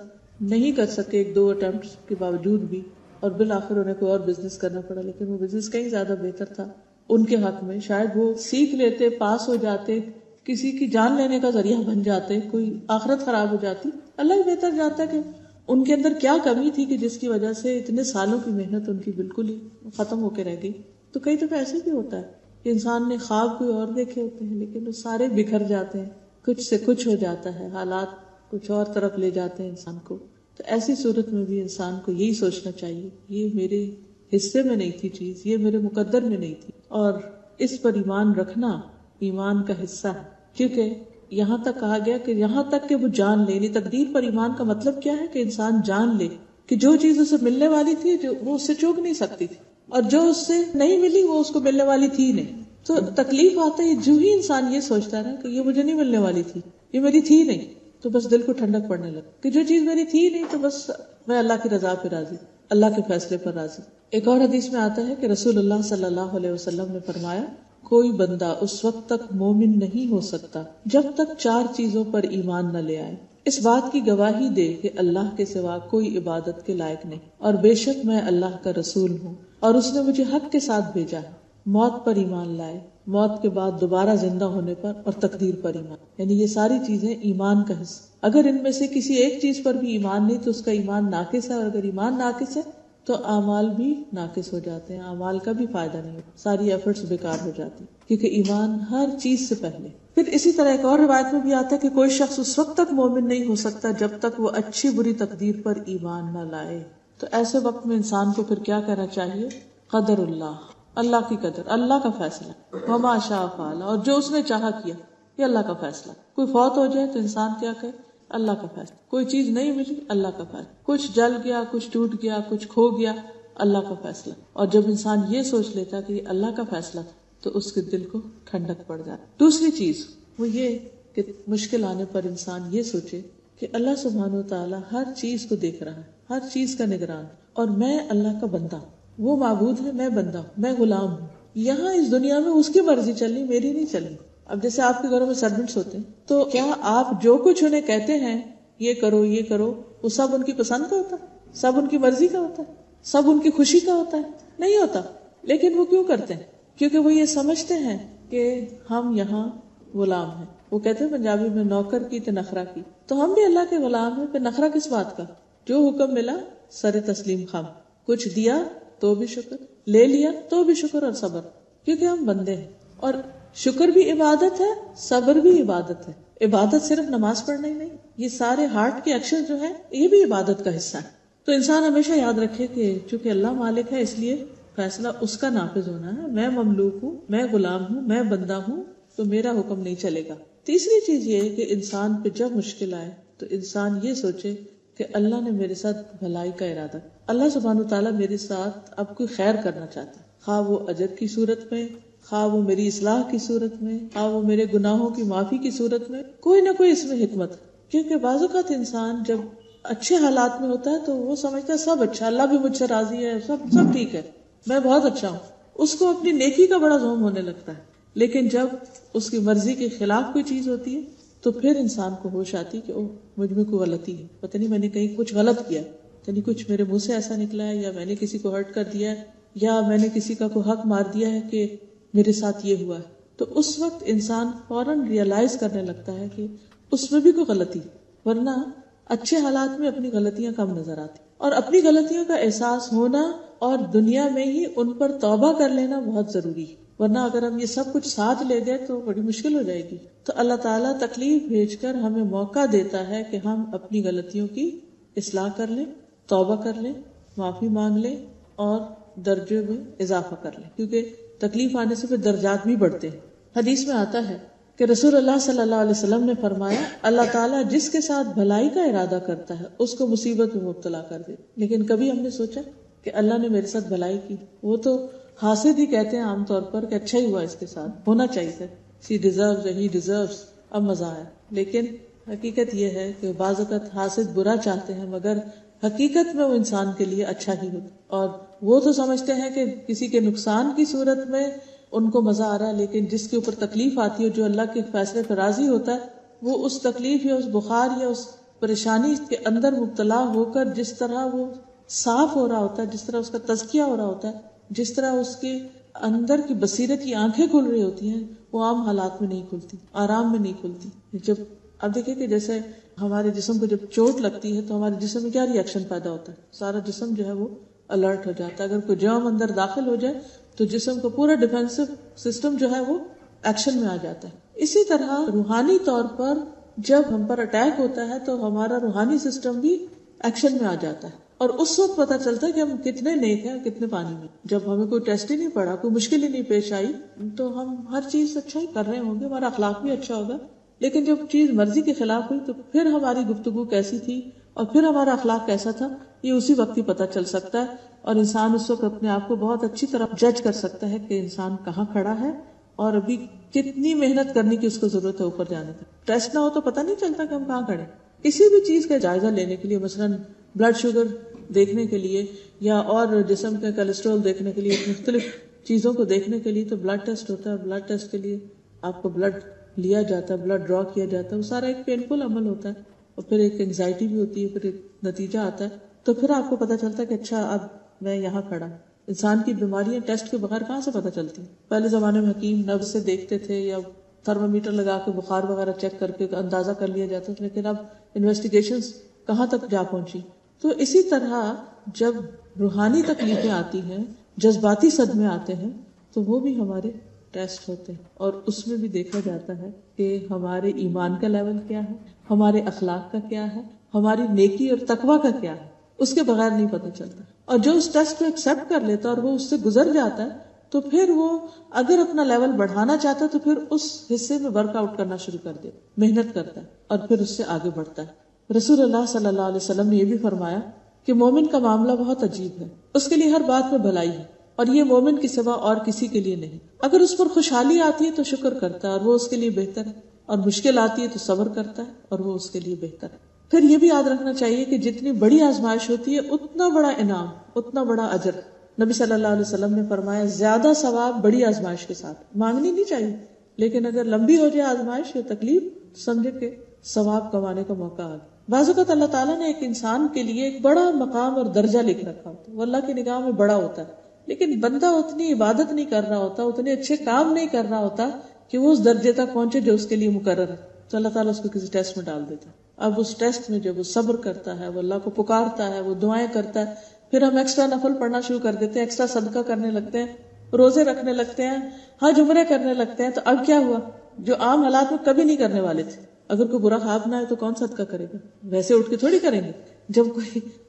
نہیں کر سکے 1-2 اٹمپٹس کے باوجود بھی, اور بالآخر انہیں کوئی اور بزنس کرنا پڑا، لیکن وہ بزنس کہیں زیادہ بہتر تھا ان کے حق میں. شاید وہ سیکھ لیتے، پاس ہو جاتے، کسی کی جان لینے کا ذریعہ بن جاتے، کوئی آخرت خراب ہو جاتی. اللہ ہی بہتر جانتا ہے کہ ان کے اندر کیا کمی تھی کہ جس کی وجہ سے اتنے سالوں کی محنت ان کی بالکل ہی ختم ہو کے رہ گئی. تو کئی دفعہ ایسے بھی ہوتا ہے کہ انسان نے خواب کوئی اور دیکھے ہوتے ہیں لیکن وہ سارے بکھر جاتے ہیں، کچھ سے کچھ ہو جاتا ہے، حالات کچھ اور طرف لے جاتے ہیں انسان کو. تو ایسی صورت میں بھی انسان کو یہی سوچنا چاہیے یہ میرے حصے میں نہیں تھی چیز، یہ میرے مقدر میں نہیں تھی. اور اس پر ایمان رکھنا ایمان کا حصہ ہے، کیونکہ یہاں تک کہا گیا کہ یہاں تک کہ وہ جان لے. یعنی تقدیر پر ایمان کا مطلب کیا ہے کہ انسان جان لے کہ جو چیز اسے ملنے والی تھی جو وہ اس سے چوک نہیں سکتی تھی، اور جو اس سے نہیں ملی وہ اس کو ملنے والی تھی نہیں. تو تکلیف آتا ہے جو ہی انسان یہ سوچتا ہے نا کہ یہ مجھے نہیں ملنے والی تھی، یہ میری تھی نہیں، تو بس دل کو ٹھنڈک پڑنے لگا کہ جو چیز میری تھی نہیں تو بس میں اللہ کی رضا پہ راضی، اللہ کے فیصلے پر راضی. ایک اور حدیث میں آتا ہے کہ رسول اللہ صلی اللہ علیہ وسلم نے فرمایا کوئی بندہ اس وقت تک مومن نہیں ہو سکتا جب تک 4 چیزوں پر ایمان نہ لے آئے. اس بات کی گواہی دے کہ اللہ کے سوا کوئی عبادت کے لائق نہیں، اور بے شک میں اللہ کا رسول ہوں اور اس نے مجھے حق کے ساتھ بھیجا ہے. موت پر ایمان لائے، موت کے بعد دوبارہ زندہ ہونے پر، اور تقدیر پر ایمان. یعنی یہ ساری چیزیں ایمان کا حصہ. اگر ان میں سے کسی ایک چیز پر بھی ایمان نہیں تو اس کا ایمان ناقص ہے، اور اگر ایمان ناقص ہے تو اعمال بھی ناقص ہو جاتے ہیں، اعمال کا بھی فائدہ نہیں ہوتا، ساری ایفرٹس بیکار ہو جاتی، کیونکہ ایمان ہر چیز سے پہلے. پھر اسی طرح ایک اور روایت میں بھی آتا ہے کہ کوئی شخص اس وقت تک مومن نہیں ہو سکتا جب تک وہ اچھی بری تقدیر پر ایمان نہ لائے. تو ایسے وقت میں انسان کو پھر کیا کہنا چاہیے؟ قدر اللہ، اللہ کی قدر، اللہ کا فیصلہ، وما شاء فعل، اور جو اس نے چاہا کیا، یہ اللہ کا فیصلہ. کوئی فوت ہو جائے تو انسان کیا کہے؟ اللہ کا فیصلہ. کوئی چیز نہیں ملی، اللہ کا فیصلہ. کچھ جل گیا، کچھ ٹوٹ گیا، کچھ کھو گیا، اللہ کا فیصلہ. اور جب انسان یہ سوچ لیتا کہ یہ اللہ کا فیصلہ تو اس کے دل کو ٹھنڈک پڑ جاتی. دوسری چیز وہ یہ کہ مشکل آنے پر انسان یہ سوچے کہ اللہ سبحانہ و تعالیٰ ہر چیز کو دیکھ رہا ہے، ہر چیز کا نگران، اور میں اللہ کا بندہ ہوں. وہ معبود ہے، میں بندہ ہوں، میں غلام ہوں. یہاں اس دنیا میں اس کی مرضی چلنی، میری نہیں چلنی. اب جیسے آپ کے گھروں میں سرونٹس ہوتے ہیں تو کیا آپ جو کچھ انہیں کہتے ہیں یہ کرو یہ کرو، وہ سب ان کی پسند کا ہوتا ہے؟ سب ان کی مرضی کا ہوتا ہے؟ سب ان کی خوشی کا ہوتا ہے؟ نہیں ہوتا. لیکن وہ کیوں کرتے ہیں؟ کیونکہ وہ یہ سمجھتے ہیں کہ ہم یہاں غلام ہیں. وہ کہتے ہیں پنجابی میں نوکر کی تو نخرہ کی. تو ہم بھی اللہ کے غلام ہیں، پھر نخرہ کس بات کا؟ جو حکم ملا سر تسلیم خم، کچھ دیا تو بھی شکر، لے لیا تو بھی شکر اور صبر، کیونکہ ہم بندے ہیں. اور شکر بھی عبادت ہے، صبر بھی عبادت ہے. عبادت صرف نماز پڑھنا ہی نہیں، یہ سارے ہارٹ کے ایکشن جو ہے یہ بھی عبادت کا حصہ ہے. تو انسان ہمیشہ یاد رکھے کہ چونکہ اللہ مالک ہے اس لیے فیصلہ اس کا نافذ ہونا ہے. میں مملوک ہوں، میں غلام ہوں، میں بندہ ہوں، تو میرا حکم نہیں چلے گا. تیسری چیز یہ ہے کہ انسان پہ جب مشکل آئے تو انسان یہ سوچے کہ اللہ نے میرے ساتھ بھلائی کا ارادہ، اللہ سبحانہ وتعالیٰ میرے ساتھ اب کوئی خیر کرنا چاہتا ہے، خواہ وہ اجر کی صورت میں، خواہ وہ میری اصلاح کی صورت میں، خواہ وہ میرے گناہوں کی معافی کی صورت میں، کوئی نہ کوئی اس میں حکمت. کیونکہ بعض اوقات انسان جب اچھے حالات میں ہوتا ہے تو وہ سمجھتا ہے سب اچھا، اللہ بھی مجھ سے راضی ہے، سب ٹھیک ہے، میں بہت اچھا ہوں. اس کو اپنی نیکی کا بڑا زوم ہونے لگتا ہے. لیکن جب اس کی مرضی کے خلاف کوئی چیز ہوتی ہے تو پھر انسان کو ہوش آتی کہ اوہ مجھ میں کوئی غلطی ہے، پتہ نہیں میں نے کہیں کچھ غلط کیا، پتہ نہیں کچھ میرے منہ سے ایسا نکلا ہے، یا میں نے کسی کو ہرٹ کر دیا ہے، یا میں نے کسی کا کوئی حق مار دیا ہے کہ میرے ساتھ یہ ہوا ہے. تو اس وقت انسان فوراً ریئلائز کرنے لگتا ہے کہ اس میں بھی کوئی غلطی، ورنہ اچھے حالات میں اپنی غلطیاں کم نظر آتی، اور اپنی غلطیوں کا احساس ہونا اور دنیا میں ہی ان پر توبہ کر لینا بہت ضروری ہے. ورنہ اگر ہم یہ سب کچھ ساتھ لے گئے تو بڑی مشکل ہو جائے گی. تو اللہ تعالیٰ تکلیف بھیج کر ہمیں موقع دیتا ہے کہ ہم اپنی غلطیوں کی اصلاح کر لیں، توبہ کر لیں، معافی مانگ لیں اور درجے میں اضافہ کر لیں، کیونکہ تکلیف آنے سے پھر درجات بھی بڑھتے ہیں. حدیث میں آتا ہے کہ رسول اللہ صلی اللہ علیہ وسلم نے فرمایا اللہ تعالیٰ جس کے ساتھ بھلائی کا ارادہ کرتا ہے اس کو مصیبت میں مبتلا کر دے. لیکن کبھی ہم نے سوچا کہ اللہ نے میرے ساتھ بھلائی کی؟ وہ تو حاسد ہی کہتے ہیں عام طور پر کہ اچھا ہی ہوا، اس کے ساتھ ہونا چاہیے تھا، she deserves, he deserves. اب مزہ آیا. لیکن حقیقت یہ ہے کہ بعض اوقات حاسد برا چاہتے ہیں مگر حقیقت میں وہ انسان کے لیے اچھا ہی ہوتا. اور وہ تو سمجھتے ہیں کہ کسی کے نقصان کی صورت میں ان کو مزہ آ رہا ہے، لیکن جس کے اوپر تکلیف آتی ہے، جو اللہ کے فیصلے پر راضی ہوتا ہے، وہ اس تکلیف یا اس بخار یا اس پریشانی کے اندر مبتلا ہو کر جس طرح وہ صاف ہو رہا ہوتا ہے، جس طرح اس کا تزکیہ ہو رہا ہوتا ہے، جس طرح اس کے اندر کی بصیرت کی آنکھیں کھل رہی ہوتی ہیں، وہ عام حالات میں نہیں کھلتی، آرام میں نہیں کھلتی. جب اب دیکھیں کہ جیسے ہمارے جسم کو جب چوٹ لگتی ہے تو ہمارے جسم میں کیا ری ایکشن پیدا ہوتا ہے، سارا جسم جو ہے وہ الرٹ ہو جاتا ہے. اگر کوئی جرم اندر داخل ہو جائے تو جسم کو پورا ڈیفینسو سسٹم جو ہے وہ ایکشن میں آ جاتا ہے. اسی طرح روحانی طور پر جب ہم پر اٹیک ہوتا ہے تو ہمارا روحانی سسٹم بھی ایکشن میں آ جاتا ہے، اور اس وقت پتہ چلتا ہے کہ ہم کتنے نیک ہیں اور کتنے پانی میں. جب ہمیں کوئی ٹیسٹ ہی نہیں پڑا، کوئی مشکل ہی نہیں پیش آئی، تو ہم ہر چیز اچھا ہی کر رہے ہوں گے، ہمارا اخلاق بھی اچھا ہوگا. لیکن جب چیز مرضی کے خلاف ہوئی تو پھر ہماری گفتگو کیسی تھی اور پھر ہمارا اخلاق کیسا تھا، یہ اسی وقت ہی پتہ چل سکتا ہے. اور انسان اس وقت اپنے آپ کو بہت اچھی طرح جج کر سکتا ہے کہ انسان کہاں کھڑا ہے اور ابھی کتنی محنت کرنے کی اس کو ضرورت ہے اوپر جانے کا. ٹیسٹ نہ ہو تو پتہ نہیں چلتا کہ ہم کہاں کھڑے. کسی بھی چیز کا جائزہ لینے کے لیے، مثلا بلڈ شوگر دیکھنے کے لیے یا اور جسم کا کولیسٹرول دیکھنے کے لیے، مختلف چیزوں کو دیکھنے کے لیے تو بلڈ ٹیسٹ ہوتا ہے. بلڈ ٹیسٹ کے لیے آپ کو بلڈ لیا جاتا ہے، بلڈ ڈرا کیا جاتا ہے، وہ سارا ایک پینفل عمل ہوتا ہے، اور پھر ایک انگزائٹی بھی ہوتی ہے، پھر ایک نتیجہ آتا ہے. تو پھر آپ کو پتا چلتا ہے کہ اچھا اب میں یہاں کھڑا. انسان کی بیماریاں ٹیسٹ کے بغیر کہاں سے پتا چلتی ہیں؟ پہلے زمانے میں حکیم نبض سے دیکھتے تھے یا تھرمو میٹر لگا کے بخار وغیرہ چیک کر کے اندازہ کر لیا جاتا تھا، لیکن اب انویسٹیگیشنز کہاں تک جا پہنچی. تو اسی طرح جب روحانی تکلیفیں آتی ہیں، جذباتی صدمے آتے ہیں، تو وہ بھی ہمارے ٹیسٹ ہوتے ہیں، اور اس میں بھی دیکھا جاتا ہے کہ ہمارے ایمان کا لیول کیا ہے، ہمارے اخلاق کا کیا ہے، ہماری نیکی اور تقوی کا کیا ہے. اس کے بغیر نہیں پتہ چلتا. اور جو اس ٹیسٹ کو ایکسپٹ کر لیتا اور وہ اس سے گزر جاتا ہے تو پھر وہ اگر اپنا لیول بڑھانا چاہتا ہے تو پھر اس حصے میں ورک آؤٹ کرنا شروع کر دے، محنت کرتا ہے اور پھر اس سے آگے بڑھتا ہے. رسول اللہ صلی اللہ علیہ وسلم نے یہ بھی فرمایا کہ مومن کا معاملہ بہت عجیب ہے، اس کے لیے ہر بات میں بھلائی ہے اور یہ مومن کے سوا اور کسی کے لیے نہیں. اگر اس پر خوشحالی آتی ہے تو شکر کرتا ہے اور وہ اس کے لیے بہتر ہے، اور مشکل آتی ہے تو صبر کرتا ہے اور وہ اس کے لیے بہتر ہے. پھر یہ بھی یاد رکھنا چاہیے کہ جتنی بڑی آزمائش ہوتی ہے اتنا بڑا انعام، اتنا بڑا اجر. نبی صلی اللہ علیہ وسلم نے فرمایا زیادہ ثواب بڑی آزمائش کے ساتھ. مانگنی نہیں چاہیے، لیکن اگر لمبی ہو جائے آزمائش یا تکلیف، سمجھے کہ ثواب کمانے کا موقع آ گیا. بعض اوقات اللہ تعالیٰ نے ایک انسان کے لیے ایک بڑا مقام اور درجہ لکھ رکھا ہوتا ہے، وہ اللہ کی نگاہ میں بڑا ہوتا ہے، لیکن بندہ اتنی عبادت نہیں کر رہا ہوتا، اتنے اچھے کام نہیں کر رہا ہوتا کہ وہ اس درجے تک پہنچے جو اس کے لیے مقرر ہے. تو اللہ تعالیٰ اس کو کسی ٹیسٹ میں ڈال دیتا ہے. اب اس ٹیسٹ میں جب وہ صبر کرتا ہے، وہ اللہ کو پکارتا ہے، وہ دعائیں کرتا ہے، پھر ہم ایکسٹرا نفل پڑھنا شروع کر دیتے ہیں، ایکسٹرا صدقہ کرنے لگتے ہیں، روزے رکھنے لگتے ہیں، حج عمرے کرنے لگتے ہیں. تو اب کیا ہوا؟ جو عام حالات میں کبھی نہیں کرنے والے تھے. اگر کوئی برا خواب نہ ہے تو کون صدقہ کرے گا؟ ویسے اٹھ کے تھوڑی کریں گے. جب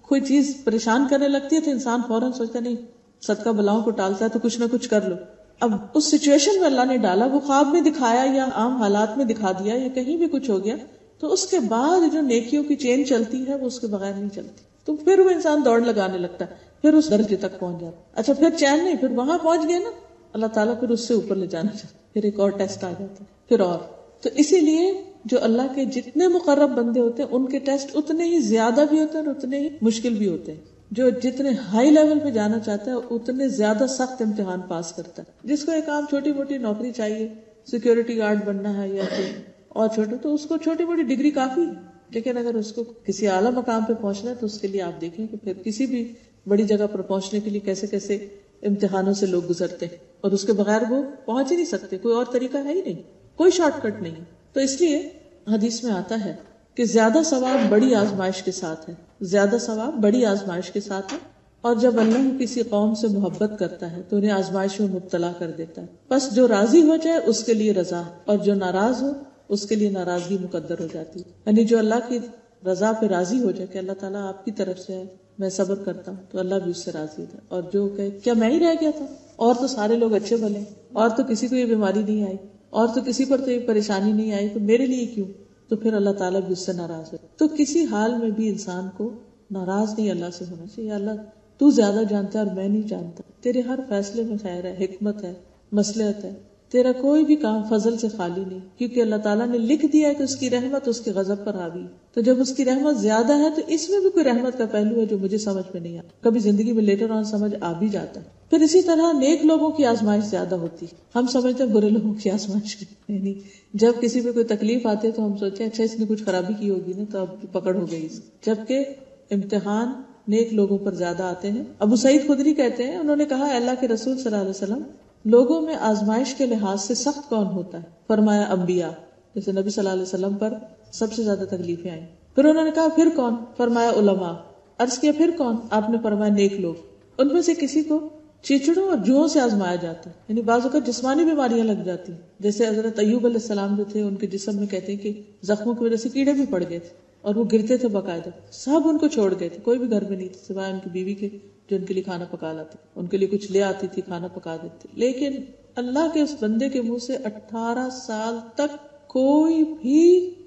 کوئی چیز پریشان کرنے لگتی ہے تو انسان فوراً سوچتا نہیں، صدقہ بلاؤں کو ٹالتا ہے تو کچھ نہ کچھ کر لو. اب اس سچویشن میں اللہ نے ڈالا، وہ خواب میں دکھایا یا عام حالات میں دکھا دیا یا کہیں بھی کچھ ہو گیا، تو اس کے بعد جو نیکیوں کی چین چلتی ہے وہ اس کے بغیر نہیں چلتی. تو پھر وہ انسان دوڑ لگانے لگتا ہے، پھر اس درجے تک پہنچ جاتا. اچھا پھر چین نہیں، پھر وہاں پہنچ گیا نا، اللہ تعالیٰ پھر اس سے اوپر لے جانا چاہتا، پھر ایک اور ٹیسٹ آ جاتا ہے، پھر اور. تو اسی لیے جو اللہ کے جتنے مقرب بندے ہوتے ہیں ان کے ٹیسٹ اتنے ہی زیادہ بھی ہوتے ہیں اور اتنے ہی مشکل بھی ہوتے ہیں. جو جتنے ہائی لیول پہ جانا چاہتا ہے اتنے زیادہ سخت امتحان پاس کرتا ہے. جس کو ایک عام چھوٹی موٹی نوکری چاہیے، سیکیورٹی گارڈ بننا ہے یا پھر اور چھوٹے، تو اس کو چھوٹی موٹی ڈگری کافی. لیکن اگر اس کو کسی اعلیٰ مقام پہ پہنچنا ہے تو اس کے لیے آپ دیکھیں کہ پھر کسی بھی بڑی جگہ پر پہنچنے کے لیے کیسے کیسے امتحانوں سے لوگ گزرتے ہیں، اور اس کے بغیر وہ پہنچ ہی نہیں سکتے. کوئی اور طریقہ ہے ہی نہیں، کوئی شارٹ کٹ نہیں. تو اس لیے حدیث میں آتا ہے کہ زیادہ ثواب بڑی آزمائش کے ساتھ ہے، زیادہ ثواب بڑی آزمائش کے ساتھ ہے. اور جب اللہ کسی قوم سے محبت کرتا ہے تو انہیں آزمائش میں مبتلا کر دیتا ہے. بس جو راضی ہو جائے اس کے لیے رضا، اور جو ناراض ہو اس کے لیے ناراضگی مقدر ہو جاتی ہے. یعنی جو اللہ کی رضا پہ راضی ہو جائے کہ اللہ تعالیٰ آپ کی طرف سے ہے، میں صبر کرتا ہوں، تو اللہ بھی اس سے راضی ہوتا ہے. اور جو کہ کیا میں ہی رہ گیا تھا، اور تو سارے لوگ اچھے بھلے، اور تو کسی کو یہ بیماری نہیں آئی، اور تو کسی پر تو یہ پریشانی نہیں آئی، تو میرے لیے کیوں؟ تو پھر اللہ تعالیٰ بھی اس سے ناراض ہے. تو کسی حال میں بھی انسان کو ناراض نہیں اللہ سے ہونا چاہیے. اللہ تو زیادہ جانتا ہے اور میں نہیں جانتا، تیرے ہر فیصلے میں خیر ہے، حکمت ہے، مصلحت ہے، تیرا کوئی بھی کام فضل سے خالی نہیں، کیونکہ اللہ تعالیٰ نے لکھ دیا ہے کہ اس کی رحمت اس کے غضب پر حاوی ہے. تو جب اس کی رحمت زیادہ ہے تو اس میں بھی کوئی رحمت کا پہلو ہے جو مجھے سمجھ میں نہیں آتا، کبھی زندگی میں لیٹر آن سمجھ آ بھی جاتا ہے. پھر اسی طرح نیک لوگوں کی آزمائش زیادہ ہوتی ہے. ہم سمجھتے ہیں برے لوگوں کی آزمائش یعنی جب کسی پہ کوئی تکلیف آتی ہے تو ہم سوچتے ہیں اچھا اس نے کچھ خرابی کی ہوگی نا تو اب پکڑ ہو گئی. جبکہ امتحان نیک لوگوں پر زیادہ آتے ہیں. ابو سعید خدری کہتے ہیں انہوں نے کہا اللہ کے رسول صلی اللہ علیہ وسلم لوگوں میں آزمائش کے لحاظ سے سخت کون ہوتا ہے؟ فرمایا انبیاء. جیسے نبی صلی اللہ علیہ وسلم پر سب سے زیادہ تکلیفیں آئیں. پھر انہوں نے کہا پھر کون؟ فرمایا علماء. عرض کیا پھر کون؟ آپ نے فرمایا نیک لوگ. ان میں سے کسی کو چیچڑوں اور جوؤں سے آزمایا جاتا ہے، یعنی بعض اوقات جسمانی بیماریاں لگ جاتی ہیں. جیسے حضرت ایوب علیہ السلام جو تھے ان کے جسم میں کہتے ہیں کہ زخموں کی وجہ سے کیڑے بھی پڑ گئے تھے اور وہ گرتے تھے باقاعدہ. سب ان کو چھوڑ گئے تھے، کوئی بھی گھر میں نہیں تھا سوائے ان کی بیوی کے جو ان کے لیے کھانا پکا لاتی، ان کے لیے کچھ لے آتی تھی، کھانا پکا دیتی. لیکن اللہ کے اس بندے کے منہ سے 18 سال تک کوئی بھی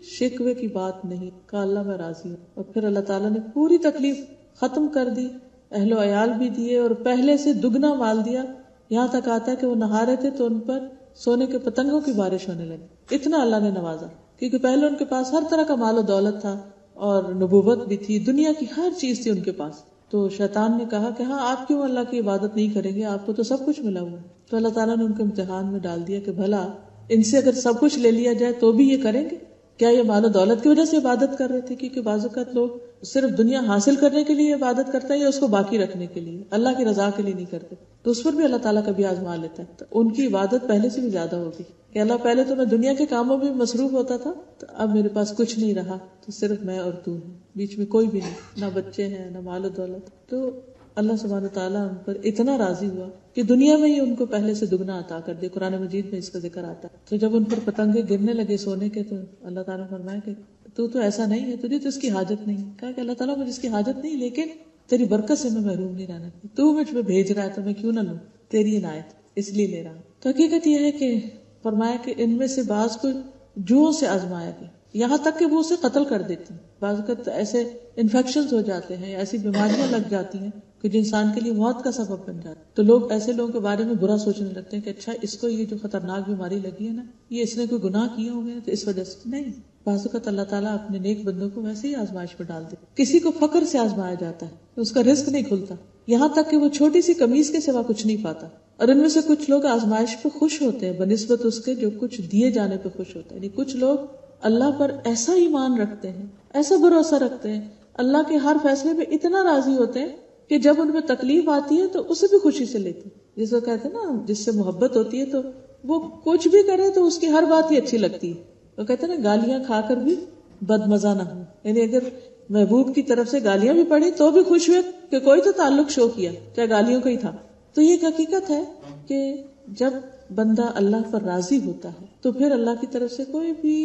شکوے کی بات نہیں کہا اللہ میں راضی ہوں. اور پھر اللہ تعالیٰ نے پوری تکلیف ختم کر دی، اہل و عیال بھی دیے اور پہلے سے دگنا مال دیا. یہاں تک آتا ہے کہ وہ نہا رہے تھے تو ان پر سونے کے پتنگوں کی بارش ہونے لگی. اتنا اللہ نے نوازا کیونکہ پہلے ان کے پاس ہر طرح کا مال و دولت تھا اور نبوت بھی تھی، دنیا کی ہر چیز تھی ان کے پاس. تو شیطان نے کہا کہ ہاں آپ کیوں اللہ کی عبادت نہیں کریں گے، آپ کو تو سب کچھ ملا ہوا ہے. تو اللہ تعالیٰ نے ان کو امتحان میں ڈال دیا کہ بھلا ان سے اگر سب کچھ لے لیا جائے تو بھی یہ کریں گے کیا؟ یہ مال و دولت کی وجہ سے عبادت کر رہے تھے، کیونکہ بعض اوقات لوگ صرف دنیا حاصل کرنے کے لیے عبادت کرتے ہیں یا اس کو باقی رکھنے کے لیے، اللہ کی رضا کے لیے نہیں کرتے. تو اس پر بھی اللہ تعالیٰ کبھی آزما لیتا ہے. تو ان کی عبادت پہلے سے بھی زیادہ ہوگی کہ اللہ پہلے تو میں دنیا کے کاموں میں مصروف ہوتا تھا، تو اب میرے پاس کچھ نہیں رہا، تو صرف میں اور تو ہیں، بیچ میں کوئی بھی نہیں، نہ بچے ہیں نہ مال و دولت. تو اللہ سبحانہ وتعالیٰ ان پر اتنا راضی ہوا کہ دنیا میں ہی ان کو پہلے سے دگنا عطا کر دیا. قرآن مجید میں اس کا ذکر آتا ہے. تو جب ان پر پتنگے گرنے لگے سونے کے تو اللہ تعالیٰ نے فرمایا کہ تو ایسا نہیں ہے، تجھے تو اس کی حاجت نہیں. کہا کہ اللہ تعالیٰ مجھے اس کی حاجت نہیں، لیکن تیری برکت سے میں محروم نہیں رہنا، تو مجھ میں بھیج رہا ہے تو میں کیوں نہ لوں، تیری عنایت اس لیے لے رہا ہوں. تو حقیقت یہ ہے کہ فرمایا کہ ان میں سے بعض کو جوؤں سے آزمایا گیا، یہاں تک کہ وہ اسے قتل کر دیتی ہیں. بعض اوقات ایسے انفیکشنز ہو جاتے ہیں، ایسی بیماریاں لگ جاتی ہیں کہ جو انسان کے لیے موت کا سبب بن جاتا ہے. تو لوگ ایسے لوگوں کے بارے میں برا سوچنے لگتے ہیں کہ اچھا اس کو یہ جو خطرناک بیماری لگی ہے نا، یہ اس نے کوئی گناہ کیے ہوں گے تو اس وجہ سے نہیں. بعض اوقات اللہ تعالیٰ اپنے نیک بندوں کو ویسے ہی آزمائش میں ڈال دے. کسی کو فقر سے آزمایا جاتا ہے، اس کا رزق نہیں کھلتا، یہاں تک کہ وہ چھوٹی سی قمیص کے سوا کچھ نہیں پاتا. اور ان میں سے کچھ لوگ آزمائش پہ خوش ہوتے ہیں بنسبت اس کے جو کچھ دیے جانے پہ خوش ہوتے ہیں. یعنی کچھ لوگ اللہ پر ایسا ایمان رکھتے ہیں، ایسا بھروسہ رکھتے ہیں، اللہ کے ہر فیصلے پہ اتنا راضی ہوتے ہیں کہ جب ان پہ تکلیف آتی ہے تو اسے بھی خوشی سے لیتے ہیں. جس کو کہتے ہیں نا جس سے محبت ہوتی ہے تو وہ کچھ بھی کرے تو اس کی ہر بات ہی اچھی لگتی ہے. وہ کہتے ہیں نا گالیاں کھا کر بھی بد مزہ نہ ہو، یعنی اگر محبوب کی طرف سے گالیاں بھی پڑی تو بھی خوش ہوئے کہ کوئی تو تعلق شو کیا، چاہے گالیوں کا ہی تھا. تو یہ ایک حقیقت ہے کہ جب بندہ اللہ پر راضی ہوتا ہے تو پھر اللہ کی طرف سے کوئی بھی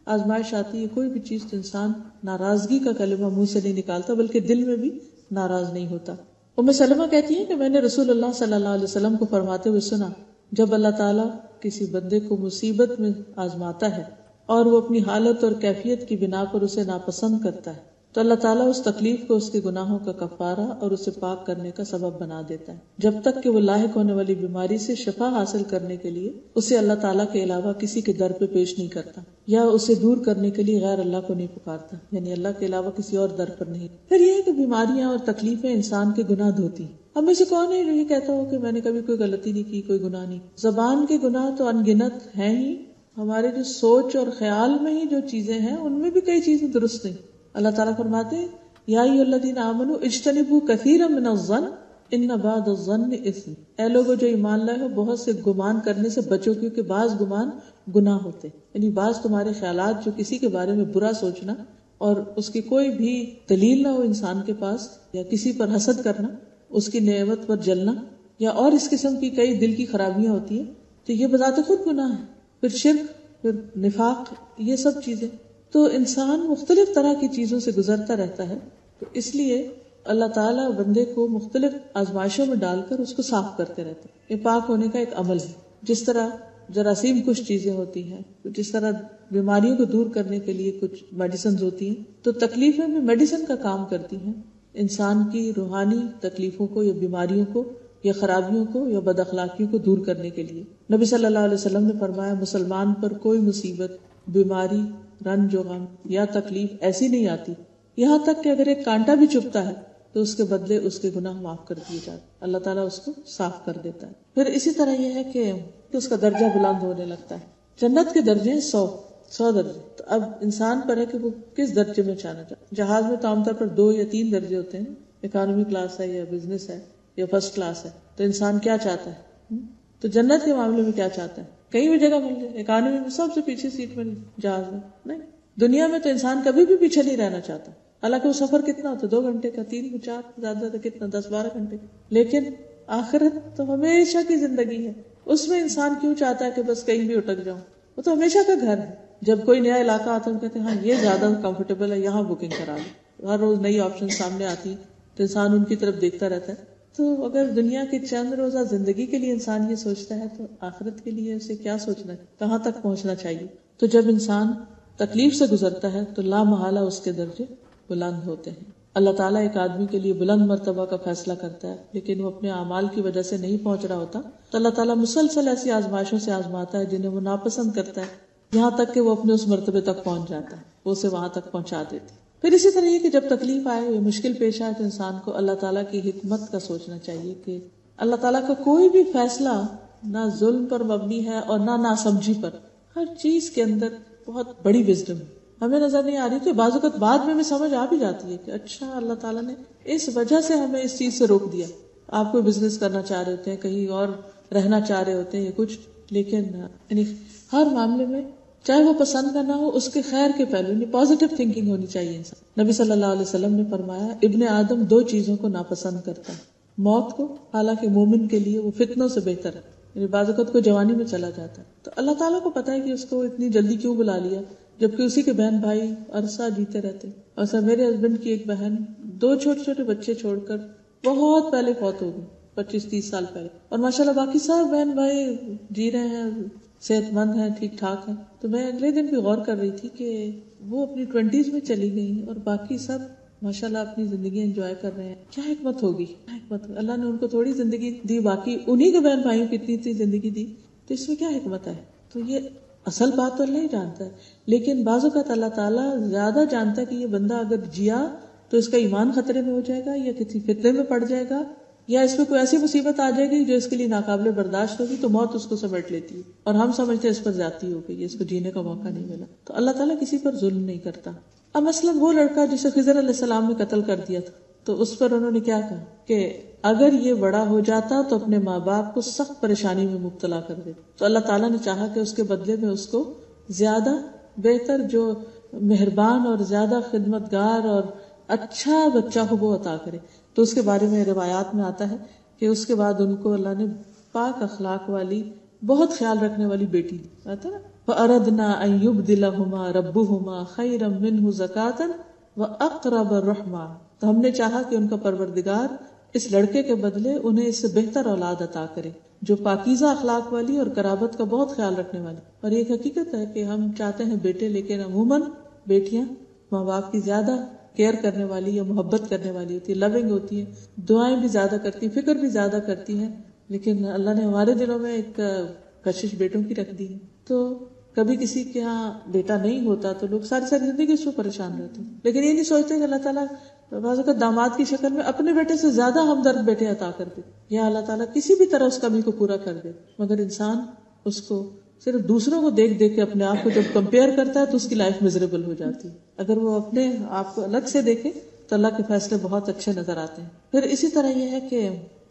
آزمائش آتی ہے، کوئی بھی چیز تو انسان ناراضگی کا کلمہ منہ سے نہیں نکالتا بلکہ دل میں بھی ناراض نہیں ہوتا. ام سلمہ کہتی ہے کہ میں نے رسول اللہ صلی اللہ علیہ وسلم کو فرماتے ہوئے سنا، جب اللہ تعالیٰ کسی بندے کو مصیبت میں آزماتا ہے اور وہ اپنی حالت اور کیفیت کی بنا پر اسے ناپسند کرتا ہے تو اللہ تعالیٰ اس تکلیف کو اس کے گناہوں کا کفارہ اور اسے پاک کرنے کا سبب بنا دیتا ہے، جب تک کہ وہ لاحق ہونے والی بیماری سے شفا حاصل کرنے کے لیے اسے اللہ تعالیٰ کے علاوہ کسی کے در پہ پیش نہیں کرتا یا اسے دور کرنے کے لیے غیر اللہ کو نہیں پکارتا، یعنی اللہ کے علاوہ کسی اور در پر نہیں. پھر یہ ہے کہ بیماریاں اور تکلیفیں انسان کے گناہ دھوتی ہیں. ہم میں سے کون ہے جو یہ کہتا ہو کہ میں نے کبھی کوئی غلطی نہیں کی، کوئی گناہ نہیں. زبان کے گناہ تو انگنت ہیں ہی، ہمارے جو سوچ اور خیال میں ہی جو چیزیں ہیں ان میں بھی کئی چیزیں درست نہیں. اللہ تعالیٰ فرماتے ہیں یا ایھا الذین آمنوا اجتنبوا کثیرا من الظن ان بعض الظن اثم. اے لوگو جو ایمان لائے ہو بہت سے گمان کرنے سے بچو کیونکہ بعض گمان گناہ ہوتے. یعنی بعض تمہارے خیالات جو کسی کے بارے میں برا سوچنا اور اس کی کوئی بھی دلیل نہ ہو انسان کے پاس، یا کسی پر حسد کرنا، اس کی نعمت پر جلنا، یا اور اس قسم کی کئی دل کی خرابیاں ہوتی ہیں تو یہ بذات خود گناہ ہے. پھر شرک، پھر نفاق، یہ سب چیزیں. تو انسان مختلف طرح کی چیزوں سے گزرتا رہتا ہے، تو اس لیے اللہ تعالیٰ بندے کو مختلف آزمائشوں میں ڈال کر اس کو صاف کرتے رہتے ہیں. یہ پاک ہونے کا ایک عمل ہے. جس طرح جراثیم کچھ چیزیں ہوتی ہیں، جس طرح بیماریوں کو دور کرنے کے لیے کچھ میڈیسنز ہوتی ہیں، تو تکلیفیں بھی میڈیسن کا کام کرتی ہیں انسان کی روحانی تکلیفوں کو یا بیماریوں کو یا خرابیوں کو یا بد اخلاقیوں کو دور کرنے کے لیے. نبی صلی اللہ علیہ وسلم نے فرمایا مسلمان پر کوئی مصیبت، بیماری، رنج و غم یا تکلیف ایسی نہیں آتی یہاں تک کہ اگر ایک کانٹا بھی چبھتا ہے تو اس کے بدلے اس کے گناہ معاف کر دیے جاتے، اللہ تعالیٰ اس کو صاف کر دیتا ہے. پھر اسی طرح یہ ہے کہ اس کا درجہ بلند ہونے لگتا ہے. جنت کے درجے ہیں 100 درجے. تو اب انسان پر ہے کہ وہ کس درجے میں جانا چاہتا ہے. جہاز میں تو عام طور پر 2 یا 3 درجے ہوتے ہیں، اکانومی کلاس ہے یا بزنس ہے یا فرسٹ کلاس ہے، تو انسان کیا چاہتا ہے؟ تو جنت کے معاملے میں کیا چاہتا ہے؟ کہیں بھی جگہ مل جائے، اکانومی میں سب سے پیچھے سیٹ میں جہاز میں نہیں، دنیا میں تو انسان کبھی بھی پیچھے نہیں رہنا چاہتا، حالانکہ وہ سفر کتنا ہوتا ہے، 2 گھنٹے کا، 3 4 زیادہ تو کتنا 10-12 گھنٹے کا، لیکن آخرت تو ہمیشہ کی زندگی ہے، اس میں انسان کیوں چاہتا ہے کہ بس کہیں بھی اٹک جاؤں؟ وہ تو ہمیشہ کا گھر ہے. جب کوئی نیا علاقہ آتا ہے کہتے ہیں ہاں یہ زیادہ کمفرٹیبل ہے، یہاں بکنگ کرا لو. ہر روز نئی آپشن سامنے آتی تو انسان ان کی طرف دیکھتا رہتا ہے. تو اگر دنیا کی چند روزہ زندگی کے لیے انسان یہ سوچتا ہے تو آخرت کے لیے اسے کیا سوچنا ہے، کہاں تک پہنچنا چاہیے. تو جب انسان تکلیف سے گزرتا ہے تو لا محالہ اس کے درجے بلند ہوتے ہیں. اللہ تعالیٰ ایک آدمی کے لیے بلند مرتبہ کا فیصلہ کرتا ہے، لیکن وہ اپنے اعمال کی وجہ سے نہیں پہنچ رہا ہوتا تو اللہ تعالیٰ مسلسل ایسی آزمائشوں سے آزماتا ہے جنہیں وہ ناپسند کرتا ہے، یہاں تک کہ وہ اپنے اس مرتبے تک پہنچ جاتا ہے، وہ اسے وہاں تک پہنچا دیتی. پھر اسی طرح یہ کہ جب تکلیف آئے یا مشکل پیش آئے تو انسان کو اللہ تعالیٰ کی حکمت کا سوچنا چاہیے کہ اللہ تعالیٰ کا کوئی بھی فیصلہ نہ ظلم پر مبنی ہے اور نہ ناسمجھی پر. ہر چیز کے اندر بہت بڑی وزڈم ہے، ہمیں نظر نہیں آ رہی کہ بعض اوقات بعد میں سمجھ آ بھی جاتی ہے کہ اچھا اللہ تعالیٰ نے اس وجہ سے ہمیں اس چیز سے روک دیا. آپ کوئی بزنس کرنا چاہ رہے ہوتے ہیں، کہیں اور رہنا چاہ رہے ہوتے ہیں یا کچھ، لیکن یعنی ہر معاملے میں چاہے وہ پسند کا نہ ہو اس کے خیر کے پہلو، یعنی پازیٹیو تھنکنگ ہونی چاہیے انسان. نبی صلی اللہ علیہ وسلم نے فرمایا ابن آدم 2 چیزوں کو ناپسند کرتا ہے، موت کو، حالانکہ مومن کے لیے وہ فتنوں سے بہتر ہے. یعنی بعض اوقات کو جوانی میں چلا جاتا ہے تو اللہ تعالیٰ کو پتا ہے کہ اس کو اتنی جلدی کیوں بلا لیا، جبکہ اسی کے بہن بھائی عرصہ جیتے رہتے. ایسا میرے ہسبینڈ کی ایک بہن 2 چھوٹے چھوٹے بچے چھوڑ کر بہت پہلے فوت ہو گئی، 25-30 سال پہلے، اور ماشاءاللہ باقی سب بہن بھائی جی رہے ہیں، صحت مند ہیں، ٹھیک ٹھاک ہیں. تو میں اگلے دن بھی غور کر رہی تھی کہ وہ اپنی 20s میں چلی گئی اور باقی سب ماشاءاللہ اپنی زندگی انجوائے کر رہے ہیں. کیا حکمت ہوگی، کیا حکمت ہوگی. اللہ نے ان کو تھوڑی زندگی دی، باقی انہی کے بہن بھائیوں کی اتنی زندگی دی، تو اس میں کیا حکمت ہے. تو یہ اصل بات تو اللہ ہی جانتا ہے، لیکن بعض اوقات اللہ تعالیٰ زیادہ جانتا ہے کہ یہ بندہ اگر جیا تو اس کا ایمان خطرے میں ہو جائے گا یا کسی فتنے میں پڑ جائے گا یا اس میں کوئی ایسی مصیبت آ جائے گی جو اس کے لیے ناقابل برداشت ہوگی، تو موت اس کو سمیٹ لیتی ہے اور ہم سمجھتے ہیں اس پر زیادتی ہو گئی، اس کو جینے کا موقع نہیں ملا. تو اللہ تعالیٰ کسی پر ظلم نہیں کرتا. اب مثلاً وہ لڑکا جسے خضر علیہ السلام نے قتل کر دیا تھا، تو اس پر انہوں نے کیا کہا کہ اگر یہ بڑا ہو جاتا تو اپنے ماں باپ کو سخت پریشانی میں مبتلا کر دے. تو اللہ تعالیٰ نے چاہا کہ اس کے بدلے میں اس کو زیادہ بہتر، جو مہربان اور زیادہ خدمتگار اور اچھا بچہ ہو وہ عطا کرے. تو اس کے بارے میں روایات میں آتا ہے کہ اس کے بعد ان کو اللہ نے پاک اخلاق والی، بہت خیال رکھنے والی بیٹی دی. آتا نا فَأَرَدْنَا أَن يُبْدِلَهُمَا رَبُّهُمَا خَيْرًا مِّنْهُ زَكَاةً وَأَقْرَبَ رُحْمًا. تو ہم نے چاہا کہ ان کا پروردگار اس لڑکے کے بدلے انہیں اس سے بہتر اولاد عطا کرے جو پاکیزہ اخلاق والی اور قرابت کا بہت خیال رکھنے والی. اور یہ حقیقت ہے کہ ہم چاہتے ہیں بیٹے، لیکن عموماً بیٹیاں ماں باپ کی زیادہ کیئر کرنے والی یا محبت کرنے والی ہوتی ہے، لونگ ہوتی ہیں، دعائیں بھی زیادہ کرتی ہیں، فکر بھی زیادہ کرتی ہیں. لیکن اللہ نے ہمارے دلوں میں ایک کشش بیٹوں کی رکھ دی ہے. تو کبھی کسی کے ہاں بیٹا نہیں ہوتا تو لوگ ساری زندگی اس پہ پریشان رہتے ہیں، لیکن یہ نہیں سوچتے کہ اللہ تعالیٰ بعض اوقات داماد کی شکل میں اپنے بیٹے سے زیادہ ہمدرد بیٹے عطا کر دے، یا اللہ تعالیٰ کسی بھی طرح اس کمی کو پورا کر دے. مگر انسان اس کو صرف دوسروں کو دیکھ دیکھ کے اپنے آپ کو جب کمپیئر کرتا ہے تو اس کی لائف میزریبل ہو جاتی ہے. اگر وہ اپنے آپ کو الگ سے دیکھے تو اللہ کے فیصلے بہت اچھے نظر آتے ہیں. پھر اسی طرح یہ ہے کہ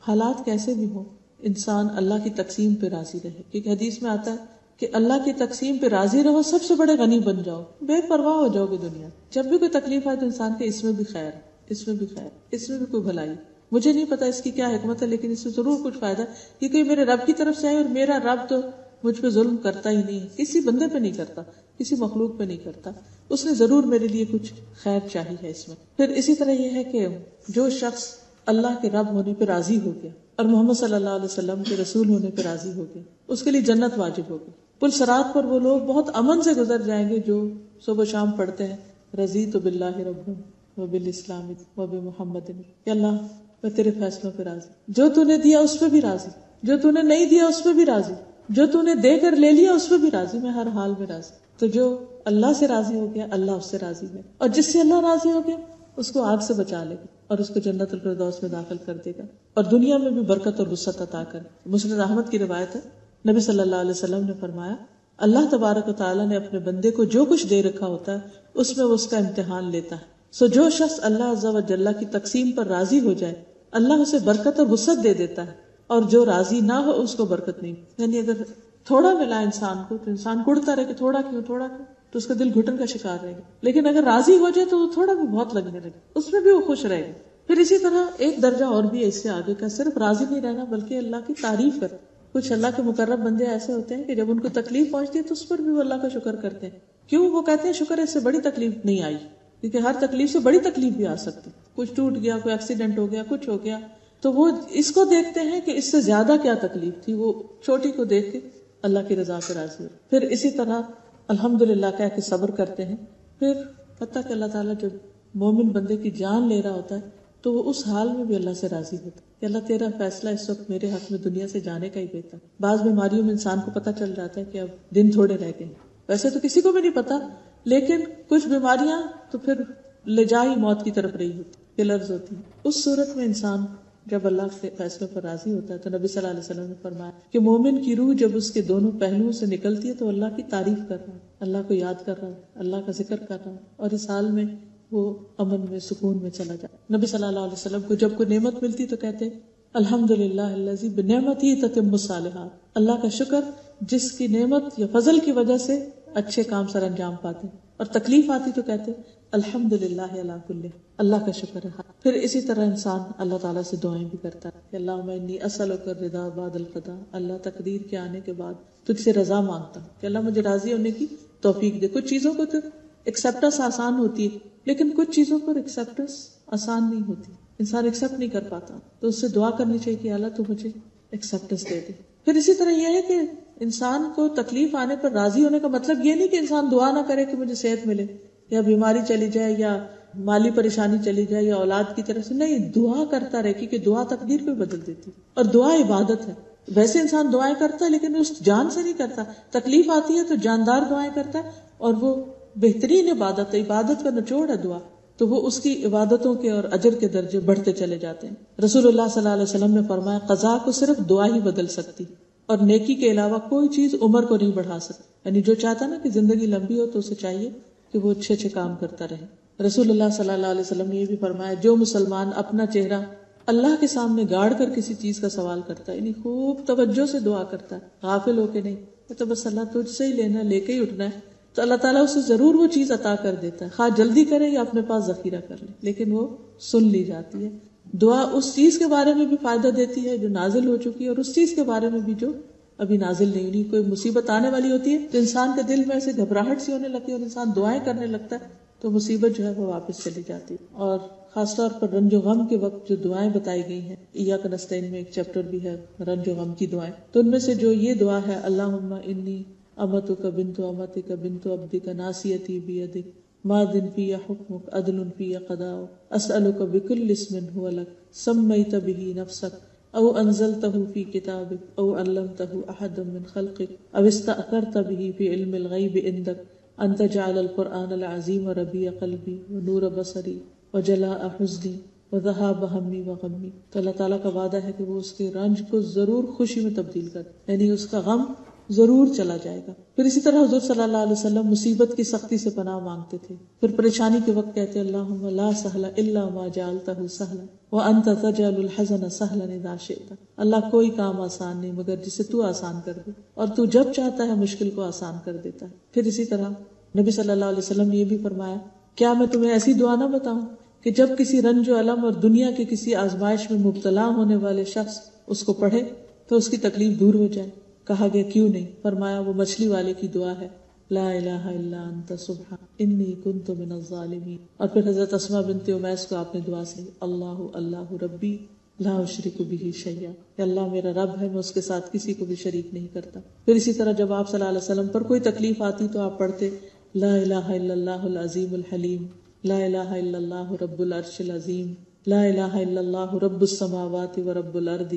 حالات کیسے بھی ہوں، انسان اللہ کی تقسیم پہ راضی رہے. کیونکہ حدیث میں آتا ہے کہ اللہ کی تقسیم پہ راضی رہو، سب سے بڑے غنی بن جاؤ، بے پرواہ ہو جاؤ گے دنیا. جب بھی کوئی تکلیف آئے تو انسان کے اس میں بھی خیر، اس میں بھی خیر، اس میں بھی کوئی بھلائی. مجھے نہیں پتا اس کی کیا حکمت ہے، لیکن اس سے ضرور کچھ فائدہ ہے، کیونکہ میرے رب کی طرف سے آئے اور میرا رب تو مجھ پہ ظلم کرتا ہی نہیں، کسی بندے پہ نہیں کرتا، کسی مخلوق پہ نہیں کرتا. اس نے ضرور میرے لیے کچھ خیر چاہی ہے اس میں. پھر اسی طرح یہ ہے کہ جو شخص اللہ کے رب ہونے پہ راضی ہو گیا اور محمد صلی اللہ علیہ وسلم کے رسول ہونے پہ راضی ہو گیا، اس کے لیے جنت واجب ہوگی. پل صراط پر وہ لوگ بہت امن سے گزر جائیں گے جو صبح و شام پڑھتے ہیں رضیت باللہ ربا وبالاسلام وبمحمد. کہ اللہ میں تیرے فیصلوں پہ راضی، جو تو نے دیا اس پہ بھی راضی، جو تو نے نہیں دیا اس پہ بھی راضی، جو تو نے دے کر لے لیا اس پہ بھی راضی، میں ہر حال میں راضی. تو جو اللہ سے راضی ہو گیا اللہ اس سے راضی ہے، اور جس سے اللہ راضی ہو گیا اس کو آگ سے بچا لے گا اور اس کو جنت الفردوس میں داخل کر دے گا اور دنیا میں بھی برکت اور وسعت عطا کر. مسند احمد کی روایت ہے، نبی صلی اللہ علیہ وسلم نے فرمایا اللہ تبارک و تعالیٰ نے اپنے بندے کو جو کچھ دے رکھا ہوتا ہے اس میں وہ اس کا امتحان لیتا ہے. سو جو شخص اللہ عز و جل کی تقسیم پر راضی ہو جائے اللہ اسے برکت اور وسعت دے دیتا ہے، اور جو راضی نہ ہو اس کو برکت نہیں. یعنی اگر تھوڑا ملا انسان کو تو انسان کڑتا رہے کہ تھوڑا کیوں تو اس کا دل گھٹن کا شکار رہے گا. لیکن اگر راضی ہو جائے تو وہ تھوڑا بھی بہت لگنے لگے، اس میں بھی وہ خوش رہے گا. پھر اسی طرح ایک درجہ اور بھی ہے اس سے آگے کا، صرف راضی نہیں رہنا بلکہ اللہ کی تعریف کرنا. کچھ اللہ کے مقرب بندے ایسے ہوتے ہیں کہ جب ان کو تکلیف پہنچتی ہے تو اس پر بھی وہ اللہ کا شکر کرتے ہیں. کیوں؟ وہ کہتے ہیں شکر اس سے بڑی تکلیف نہیں آئی، کیونکہ ہر تکلیف سے بڑی تکلیف بھی آ سکتی. کچھ ٹوٹ گیا، کوئی ایکسیڈنٹ ہو گیا، کچھ ہو گیا، تو وہ اس کو دیکھتے ہیں کہ اس سے زیادہ کیا تکلیف تھی، وہ چھوٹی کو دیکھ کے اللہ کی رضا پہ راضی ہو. پھر اسی طرح الحمدللہ کہہ کے صبر کرتے ہیں. پھر حتیٰ کہ اللہ تعالیٰ جب مومن بندے کی جان لے رہا ہوتا ہے تو وہ اس حال میں بھی اللہ سے راضی ہوتا ہے کہ اللہ تیرا فیصلہ اس وقت میرے حق میں دنیا سے جانے کا ہی بہتر. بعض بیماریوں میں انسان کو پتہ چل جاتا ہے کہ اب دن تھوڑے رہ گئے، ویسے تو کسی کو بھی نہیں پتا، لیکن کچھ بیماریاں تو پھر لے جا ہی موت کی طرف رہی ہوتی، کلرز ہوتی ہیں. اس صورت میں انسان جب اللہ کے فیصلے پر راضی ہوتا ہے تو نبی صلی اللہ علیہ وسلم نے فرمایا کہ مومن کی روح جب اس کے دونوں پہلوؤں سے نکلتی ہے تو اللہ کی تعریف کر رہا ہے، اللہ کو یاد کر رہا ہے، اللہ کا ذکر کر رہا ہے، اور اس حال میں وہ امن میں سکون میں چلا جائے. نبی صلی اللہ علیہ وسلم کو جب کوئی نعمت ملتی تو کہتے الحمدللہ الذی بنعمتہ تتم الصالحات، اللہ کا شکر جس کی نعمت یا فضل کی وجہ سے اچھے کام سر انجام پاتے. اور تکلیف آتی تو کہتے الحمدللہ علی کل، اللہ کا شکر ہے. پھر اسی طرح انسان اللہ تعالیٰ سے دعائیں بھی کرتا ہے کہ اللہم انی اسألک الرضا بعد القضاء، اللہ تقدیر کے آنے کے بعد تجھ سے رضا مانگتا ہوں کہ اللہ مجھے راضی ہونے کی توفیق دے. کچھ چیزوں کو تو ایکسیپٹنس آسان ہوتی ہے لیکن کچھ چیزوں پر ایکسیپٹنس آسان نہیں ہوتی، انسان ایکسیپٹ نہیں کر پاتا، تو اس سے دعا کرنی چاہیے کہ اللہ تو مجھے ایکسیپٹنس دے دے. پھر اسی طرح یہ ہے کہ انسان کو تکلیف آنے پر راضی ہونے کا مطلب یہ نہیں کہ انسان دعا نہ کرے کہ مجھے صحت ملے یا بیماری چلی جائے یا مالی پریشانی چلی جائے یا اولاد کی طرف سے، نہیں، دعا کرتا رہے، کیونکہ دعا تقدیر کو بدل دیتی اور دعا عبادت ہے. ویسے انسان دعائیں کرتا ہے لیکن اس جان سے نہیں کرتا. تکلیف آتی ہے تو جاندار دعائیں کرتا ہے اور وہ بہترین عبادت ہے، عبادت کا نچوڑ ہے دعا، تو وہ اس کی عبادتوں کے اور اجر کے درجے بڑھتے چلے جاتے ہیں. رسول اللہ صلی اللہ علیہ وسلم نے فرمایا قضاء کو صرف دعا ہی بدل سکتی اور نیکی کے علاوہ کوئی چیز عمر کو نہیں بڑھا سکتی. یعنی جو چاہتا نا کہ زندگی لمبی ہو تو اسے چاہیے کہ وہ اچھے اچھے کام کرتا رہے. رسول اللہ صلی اللہ علیہ وسلم نے یہ بھی فرمایا جو مسلمان اپنا چہرہ اللہ کے سامنے گاڑ کر کسی چیز کا سوال کرتا ہے، یعنی خوب توجہ سے دعا کرتا ہے، غافل ہو کے نہیں، تو بس اللہ تجھ سے ہی لینا، لے کے ہی اٹھنا ہے، تو اللہ تعالیٰ اسے ضرور وہ چیز عطا کر دیتا ہے، خواہ جلدی کرے یا اپنے پاس ذخیرہ کر لے، لیکن وہ سن لی جاتی ہے. دعا اس چیز کے بارے میں بھی فائدہ دیتی ہے جو نازل ہو چکی ہے اور اس چیز کے بارے میں بھی جو ابھی نازل نہیں ہوئی. کوئی مصیبت آنے والی ہوتی ہے تو انسان کے دل میں ایسے گھبراہٹ سی ہونے لگتی ہے اور انسان دعائیں کرنے لگتا ہے تو مصیبت جو ہے وہ واپس چلی جاتی ہے. اور خاص طور پر رنج و غم کے وقت جو دعائیں بتائی گئی ہیں، ایاک نستعین میں ایک چیپٹر بھی ہے رنج و غم کی دعائیں، تو ان میں سے جو یہ دعا ہے اللہم انی امتک بنت امتک بنت عبدک ناصیتی بیدک ماض فی حکمک عدل فی قضاؤک اسألک بکل اسم هو لک سمیت به نفسک او انزلته فی کتابک او علمته احدا من خلقک او استأثرت به فی علم الغیب عندک ان تجعل القرآن العظیم ربیع قلبی ونور بصری وجلاء حزنی وذهاب ہمی وغمی. تو اللہ تعالیٰ کا وعدہ ہے کہ وہ اس کے رنج کو ضرور خوشی میں تبدیل کر، یعنی اس کا غم ضرور چلا جائے گا. پھر اسی طرح حضور صلی اللہ علیہ وسلم مصیبت کی سختی سے پناہ مانگتے تھے. پھر پریشانی کے وقت کہتے اللہم لا سہل الا ما جعلتہ سہلا وانت تجعل الحزن سہلا اذا شئت. اللہ کوئی کام آسان نہیں مگر جسے تو آسان کر دے، اور تو جب چاہتا ہے مشکل کو آسان کر دیتا ہے. پھر اسی طرح نبی صلی اللہ علیہ وسلم نے یہ بھی فرمایا کیا میں تمہیں ایسی دعا نہ بتاؤں کہ جب کسی رنج و علم اور دنیا کے کسی آزمائش میں مبتلا ہونے والے شخص اس کو پڑھے تو اس کی تکلیف دور ہو جائے. کہا گیا کیوں نہیں؟ فرمایا وہ مچھلی والے کی دعا ہے لا الہ الا انت سبحان انی کنت من الظالمین. اور پھر حضرت اسماء بنت امیس کو آپ نے دعا سے اللہ اللہ ربی لا اشرک بہ شیئا، کہ اللہ میرا رب ہے، میں اس کے ساتھ کسی کو بھی شریک نہیں کرتا. پھر اسی طرح جب آپ صلی اللہ علیہ وسلم پر کوئی تکلیف آتی تو آپ پڑھتے لا الہ الا اللہ العظیم الحلیم، لا الہ الا اللہ رب العرش العظیم، لا الہ الا اللہ رب السماوات ورب الارض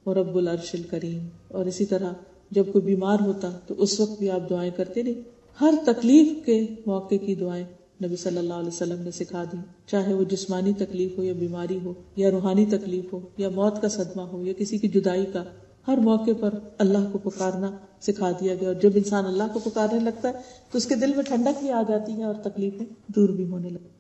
ورب العرش الکریم. اور اسی طرح جب کوئی بیمار ہوتا تو اس وقت بھی آپ دعائیں کرتے نہیں. ہر تکلیف کے موقع کی دعائیں نبی صلی اللہ علیہ وسلم نے سکھا دی، چاہے وہ جسمانی تکلیف ہو یا بیماری ہو یا روحانی تکلیف ہو یا موت کا صدمہ ہو یا کسی کی جدائی کا، ہر موقع پر اللہ کو پکارنا سکھا دیا گیا. اور جب انسان اللہ کو پکارنے لگتا ہے تو اس کے دل میں ٹھنڈک بھی آ جاتی ہے اور تکلیفیں دور بھی ہونے لگتی.